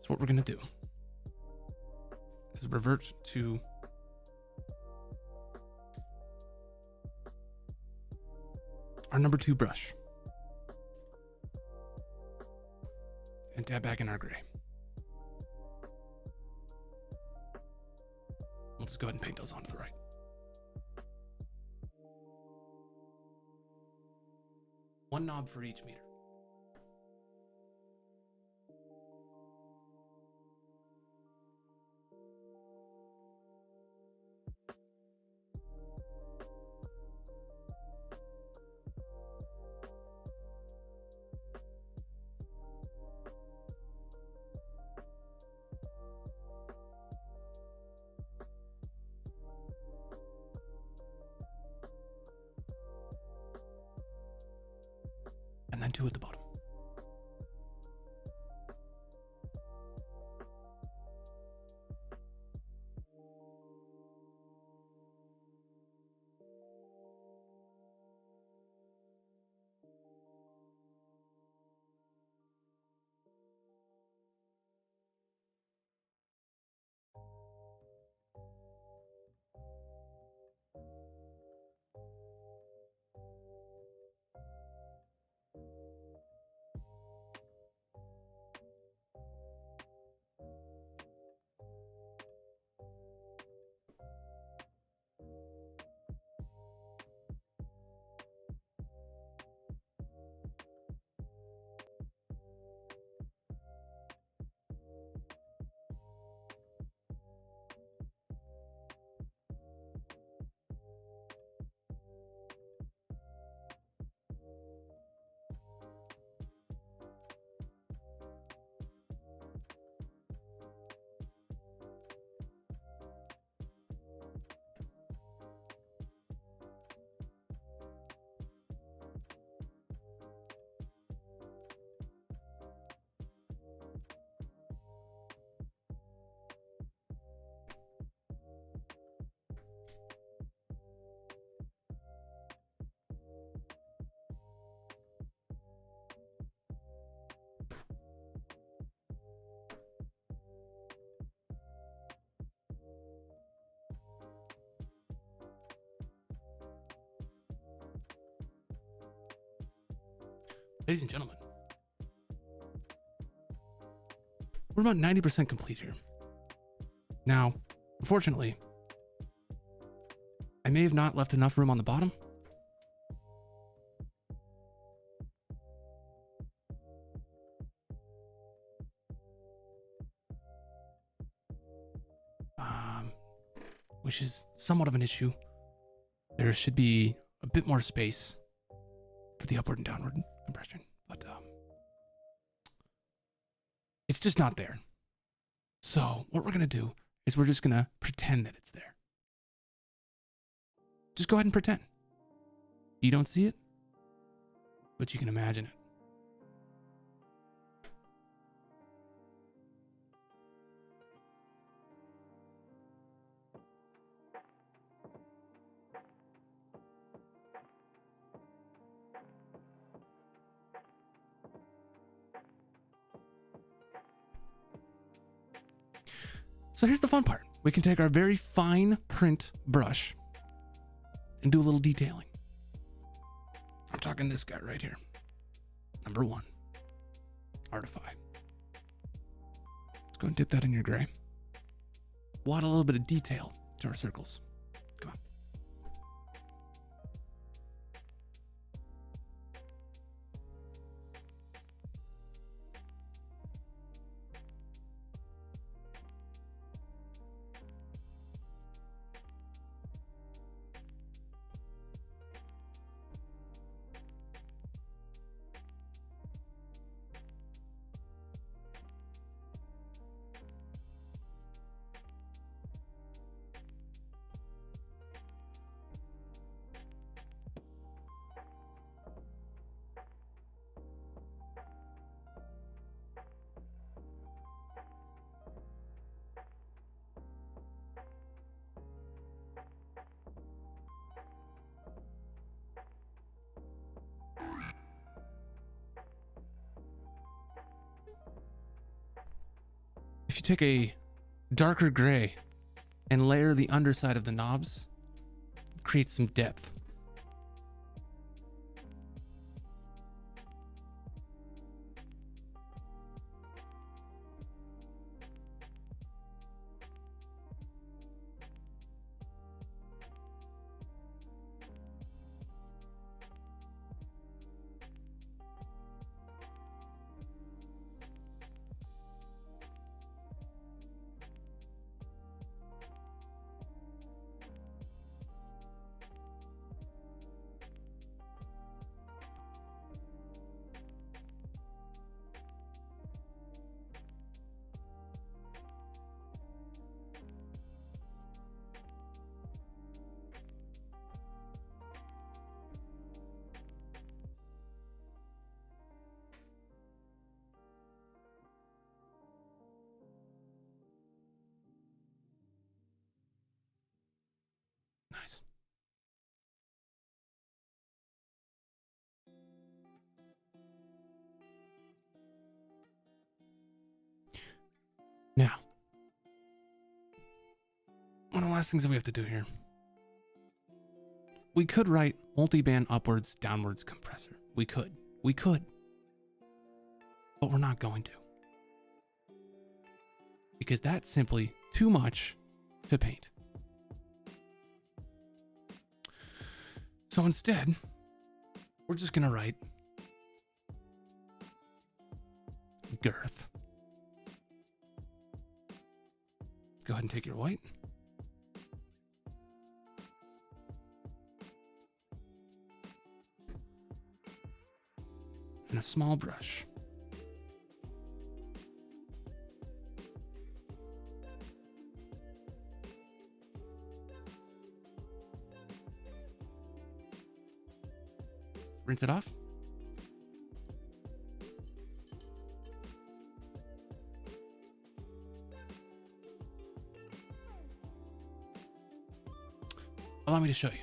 Speaker 1: So what we're gonna do is revert to our number 2 brush and dab back in our gray. We'll just go ahead and paint those onto the right. One knob for each meter. And then 2 at the bottom. Ladies and gentlemen, we're about 90% complete here. Now, unfortunately, I may have not left enough room on the bottom. Which is somewhat of an issue. There should be a bit more space for the upward and downward compression, but it's just not there. So what we're gonna do is we're just gonna pretend that it's there. Just go ahead and pretend. You don't see it, but you can imagine it. So here's the fun part. We can take our very fine print brush and do a little detailing. I'm talking this guy right here. Number 1, Artify. Let's go and dip that in your gray. We'll add a little bit of detail to our circles. Come on. If you take a darker gray and layer the underside of the knobs, create some depth. Nice. Now, one of the last things that we have to do here. We could write multi-band upwards, downwards compressor. We could. But we're not going to. Because that's simply too much to paint. So instead, we're just going to write girth. Go ahead and take your white. And a small brush. Rinse it off. Allow me to show you.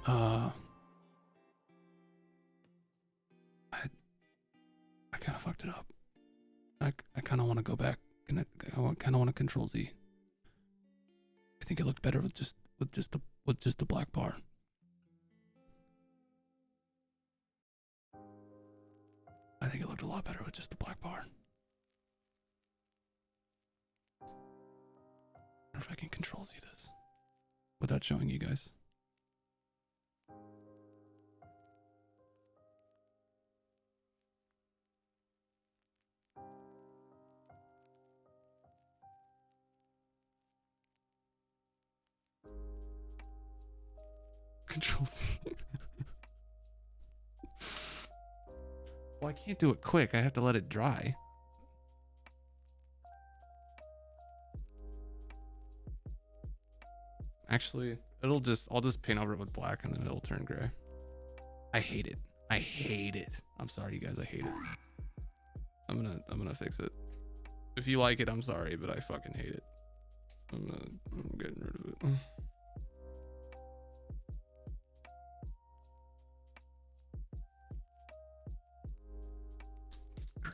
Speaker 1: I kind of fucked it up. I kind of want to go back. I kind of want to control Z. I think it looked better with just the black bar. I think it looked a lot better with just the black bar. I wonder if I can control Z this without showing you guys. Control Z. Well, I can't do it quick. I have to let it dry. Actually, I'll just paint over it with black and then it'll turn gray. I hate it. I hate it. I'm sorry, you guys. I hate it. I'm gonna fix it. If you like it, I'm sorry, but I fucking hate it. I'm getting rid of it. Gray.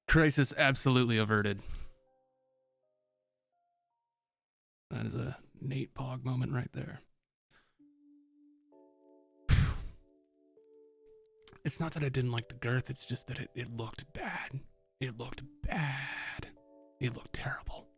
Speaker 1: Crisis absolutely averted. That is a Nate Pog moment right there. It's not that I didn't like the girth, it's just that it looked bad. It looked bad. It looked terrible.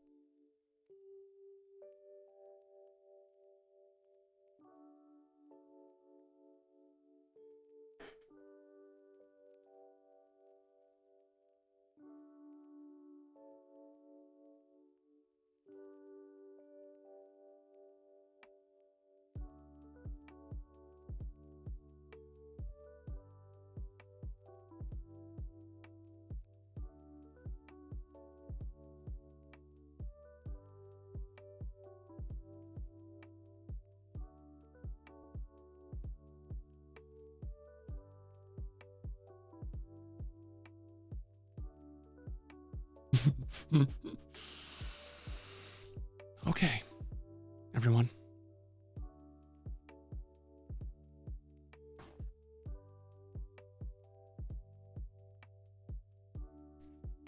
Speaker 1: Okay, everyone.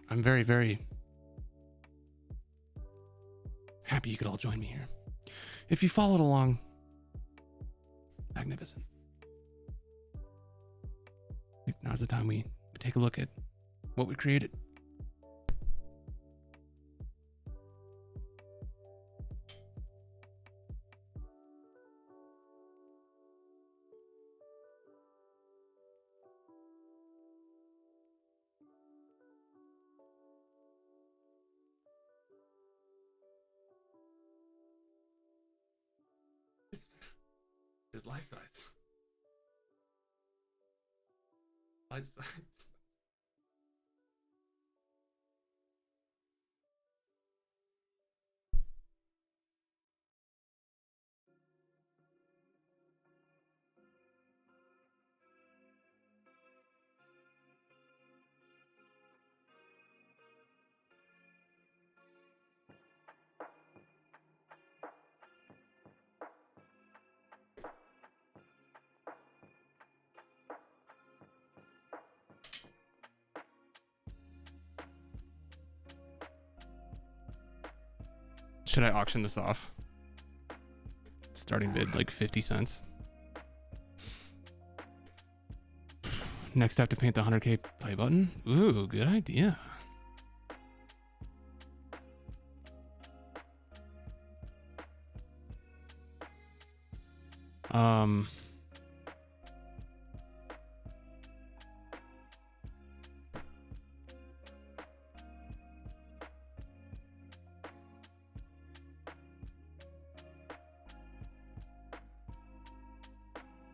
Speaker 1: I'm very, very happy you could all join me here. If you followed along, magnificent. Now's the time we take a look at what we created. His life size. Life size. Should I auction this off? Starting bid like 50 cents. Next I have to paint the 100k play button. Ooh, good idea. Um,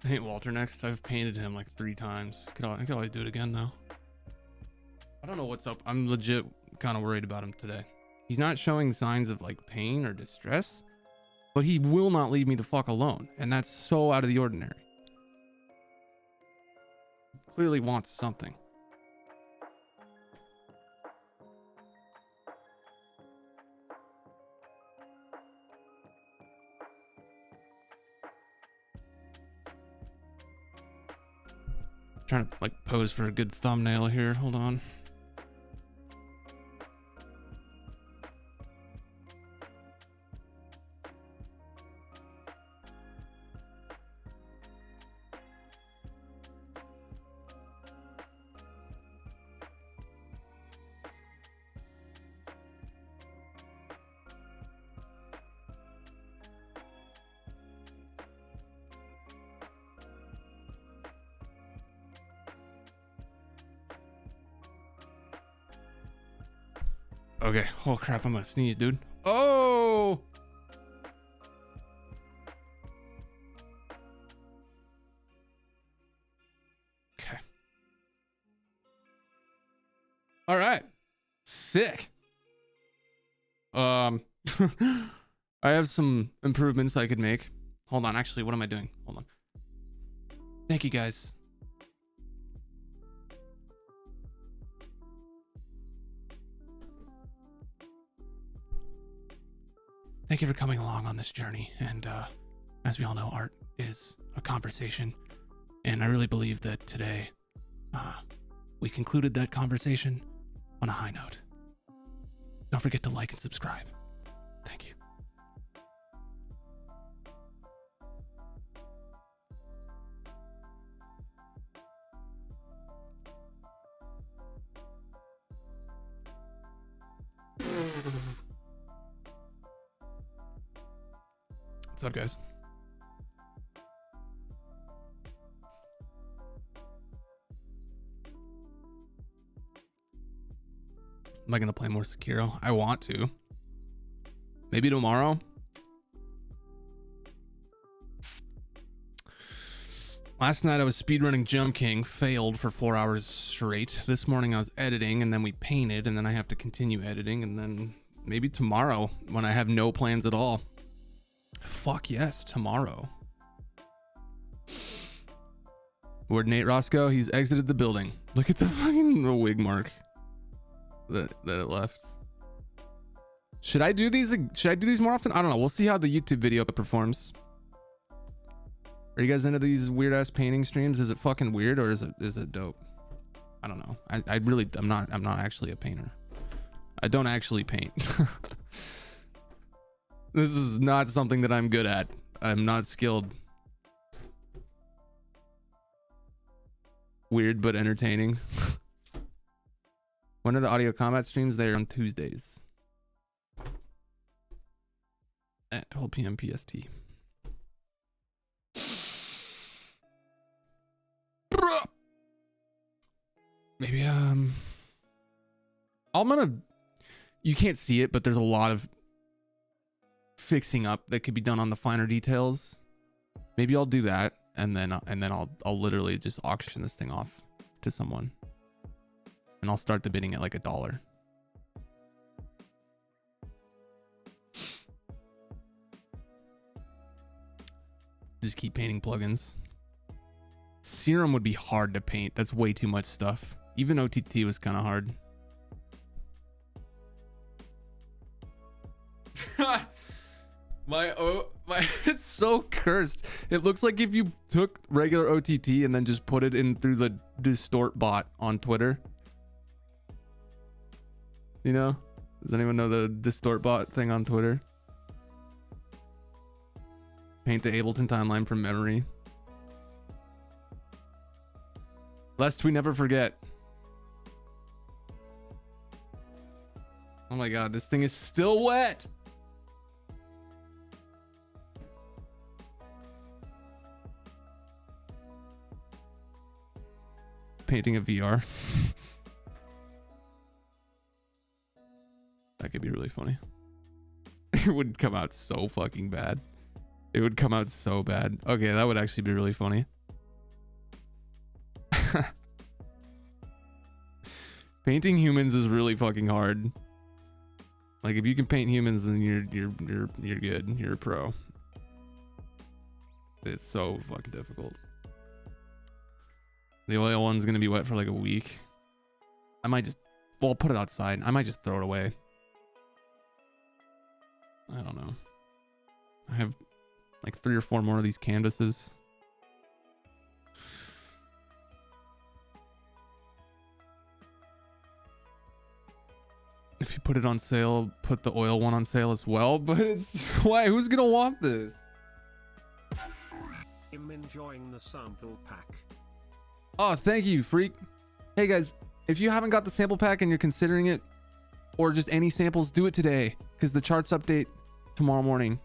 Speaker 1: paint Walter next. I've painted him like 3 times. I could always do it again though. I don't know what's up. I'm legit kind of worried about him today. He's not showing signs of like pain or distress, but he will not leave me the fuck alone. And that's so out of the ordinary. Clearly wants something. Trying to like pose for a good thumbnail here. Hold on. Okay. Oh crap, I'm gonna sneeze, dude. Oh! Okay. All right. Sick. I have some improvements I could make. Hold on, actually, what am I doing? Hold on. Thank you guys. Thank you for coming along on this journey. And as we all know, art is a conversation. And I really believe that today we concluded that conversation on a high note. Don't forget to like and subscribe. Thank you. What's up, guys? Am I gonna play more Sekiro? I want to. Maybe tomorrow. Last night I was speedrunning Jump King, failed for 4 hours straight. This morning I was editing, and then we painted, and then I have to continue editing, and then maybe tomorrow when I have no plans at all. Fuck yes, tomorrow. Where'd Nate Roscoe? He's exited the building. Look at the fucking wig mark that it left. Should I do these more often? I don't know. We'll see how the YouTube video performs. Are you guys into these weird ass painting streams? Is it fucking weird or is it dope? I don't know. I'm not actually a painter. I don't actually paint. This is not something that I'm good at. I'm not skilled. Weird but entertaining. When are the audio combat streams? They're on Tuesdays at 12 p.m. PST. Maybe you can't see it, but there's a lot of fixing up that could be done on the finer details. Maybe I'll do that, and then I'll literally just auction this thing off to someone, and I'll start the bidding at like $1. Just keep painting plugins. Serum would be hard to paint. That's way too much stuff. Even OTT was kind of hard. my it's so cursed. It looks like if you took regular OTT and then just put it in through the distort bot on Twitter. You know? Does anyone know the distort bot thing on Twitter? Paint the Ableton timeline from memory. Lest we never forget. Oh my god, this thing is still wet. painting a VR. That could be really funny. It would come out so fucking bad. It would come out so bad. Okay, that would actually be really funny. Painting humans is really fucking hard. Like if you can paint humans, then you're good. You're a pro. It's so fucking difficult. The oil one's gonna be wet for like a week. I might just, well, I'll put it outside. I might just throw it away. I don't know. I have like 3 or 4 more of these canvases. If you put it on sale, put the oil one on sale as well. But it's, why? Who's gonna want this?
Speaker 3: I'm enjoying the sample pack.
Speaker 1: Oh, thank you, freak. Hey guys, if you haven't got the sample pack and you're considering it, or just any samples, do it today, because the charts update tomorrow morning.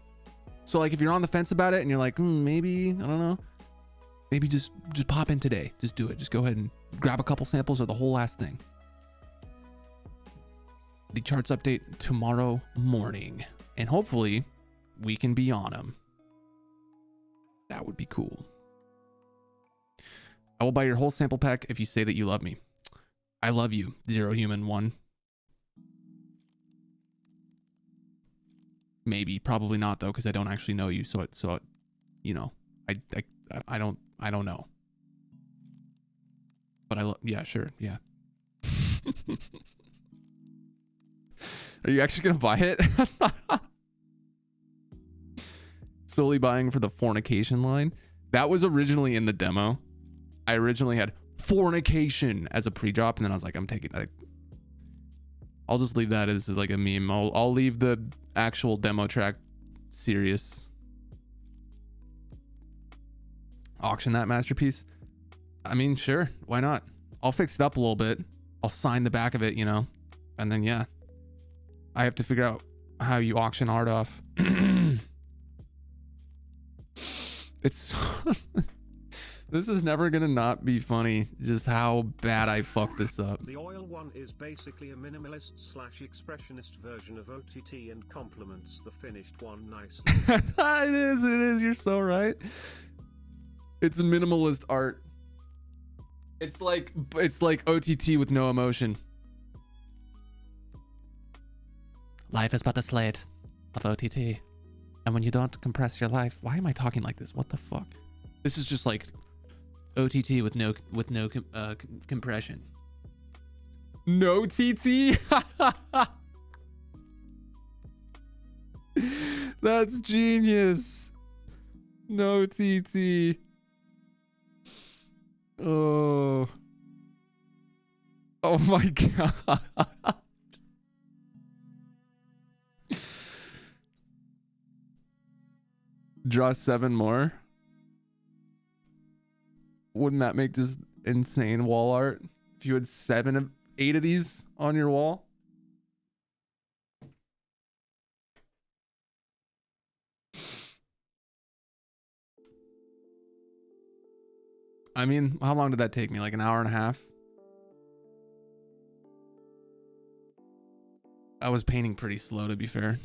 Speaker 1: So like if you're on the fence about it and you're like, maybe, I don't know, maybe just pop in today. Just do it. Just go ahead and grab a couple samples or the whole last thing. The charts update tomorrow morning, and hopefully we can be on them. That would be cool. I will buy your whole sample pack if you say that you love me. I love you, Zero Human 1. Maybe, probably not though, because I don't actually know you. So you know, I don't know. But I love, yeah, sure, yeah. Are you actually gonna buy it? Solely buying for the fornication line. That was originally in the demo. I originally had fornication as a pre-drop, and then I was like, I'm taking that. I'll just leave that as like a meme. I'll leave the actual demo track serious. Auction that masterpiece. I mean, sure, why not? I'll fix it up a little bit. I'll sign the back of it, you know, and then yeah. I have to figure out how you auction art off. It's this is never gonna not be funny, just how bad I fucked this up.
Speaker 3: The oil one is basically a minimalist / expressionist version of OTT and complements the finished one nicely.
Speaker 1: It is, you're so right. It's a minimalist art. It's like OTT with no emotion. Life is but a slate of OTT. And when you don't compress your life, why am I talking like this? What the fuck? This is just like OTT with no compression. No TT? That's genius. No TT. Oh. Oh my god. Draw 7 more. Wouldn't that make just insane wall art if you had 8 of these on your wall? I mean, how long did that take me? Like an hour and a half? I was painting pretty slow, to be fair.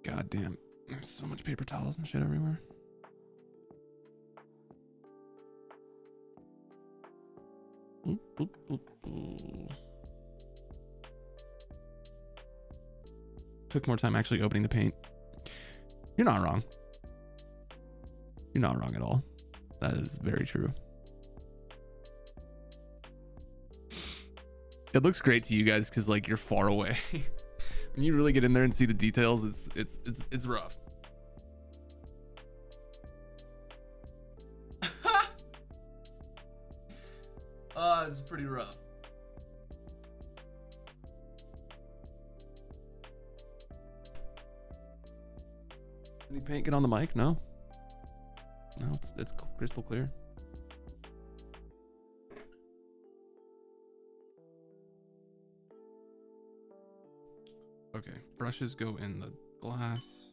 Speaker 1: God damn. There's so much paper towels and shit everywhere. Ooh, ooh, ooh, ooh. Took more time actually opening the paint. You're not wrong. You're not wrong at all. That is very true. It looks great to you guys because like you're far away. When you really get in there and see the details, it's rough. It's pretty rough. Any paint get on the mic? No. No, it's crystal clear. Okay, brushes go in the glass.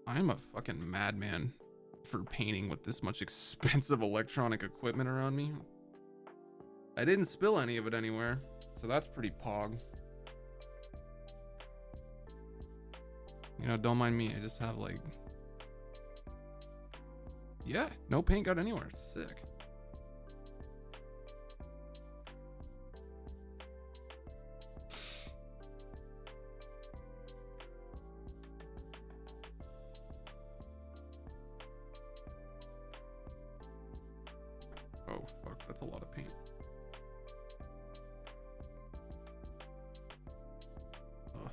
Speaker 1: I'm a fucking madman for painting with this much expensive electronic equipment around me. I didn't spill any of it anywhere, so that's pretty pog. You know, don't mind me. I just have like, yeah, no paint got anywhere. Sick. Oh fuck, that's a lot of paint. Ugh.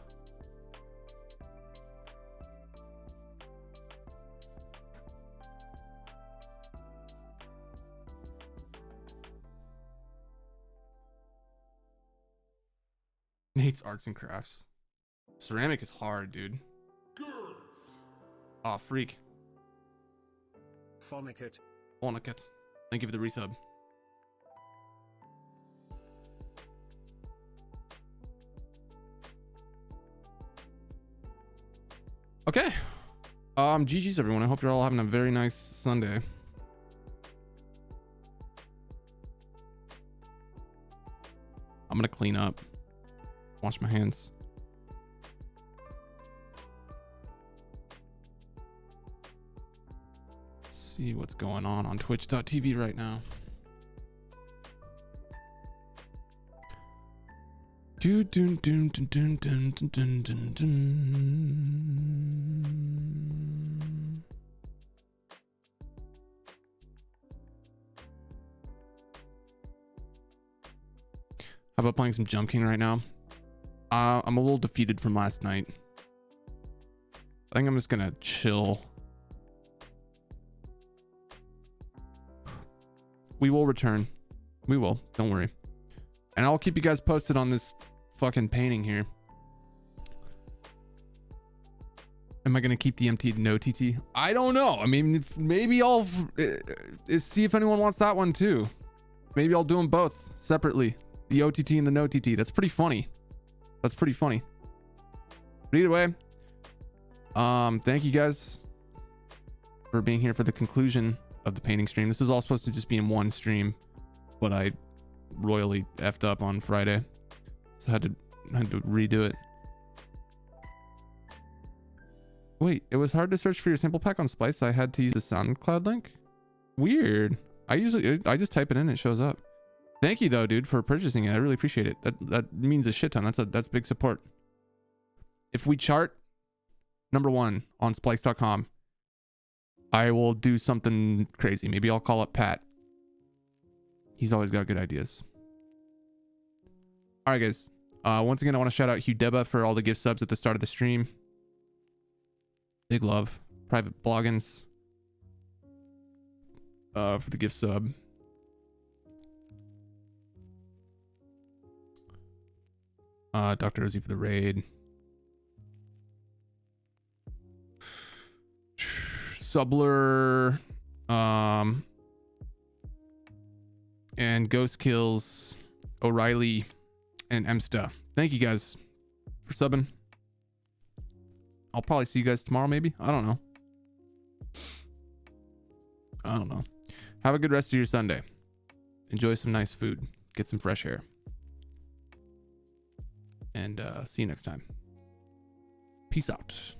Speaker 1: Nate's arts and crafts. Ceramic is hard, dude. Aw, freak.
Speaker 3: Phonicat.
Speaker 1: Phonicat. Thank you for the resub. Okay. GG's everyone. I hope you're all having a very nice Sunday. I'm gonna clean up. Wash my hands. See what's going on twitch.tv right now. Dun, dun, dun, dun, dun, dun, dun, dun, dun. How about playing some Jump King right now? I'm a little defeated from last night. I think I'm just gonna chill. We will return. We will. Don't worry. And I'll keep you guys posted on this fucking painting here. Am I going to keep the MT no TT? I don't know. I mean, maybe I'll see if anyone wants that one too. Maybe I'll do them both separately. The OTT and the no TT. That's pretty funny. That's pretty funny. But either way, thank you guys for being here for the conclusion of the painting stream. This is all supposed to just be in one stream, but I royally effed up on Friday, so I had to redo it. Wait, it was hard to search for your sample pack on Splice, so I had to use the SoundCloud link? Weird. I just type it in, it shows up. Thank you though, dude, for purchasing it. I really appreciate it. That means a shit ton. That's big support. If we chart #1 on splice.com, I will do something crazy. Maybe I'll call up Pat. He's always got good ideas. All right, guys. Once again, I want to shout out Hugh Deba for all the gift subs at the start of the stream. Big love. Private Bloggins for the gift sub. Dr. Ozzy for the raid. Subler, and Ghost Kills, O'Reilly, and Emsta. Thank you guys for subbing. I'll probably see you guys tomorrow, maybe. I don't know. Have a good rest of your Sunday. Enjoy some nice food. Get some fresh air. And see you next time. Peace out.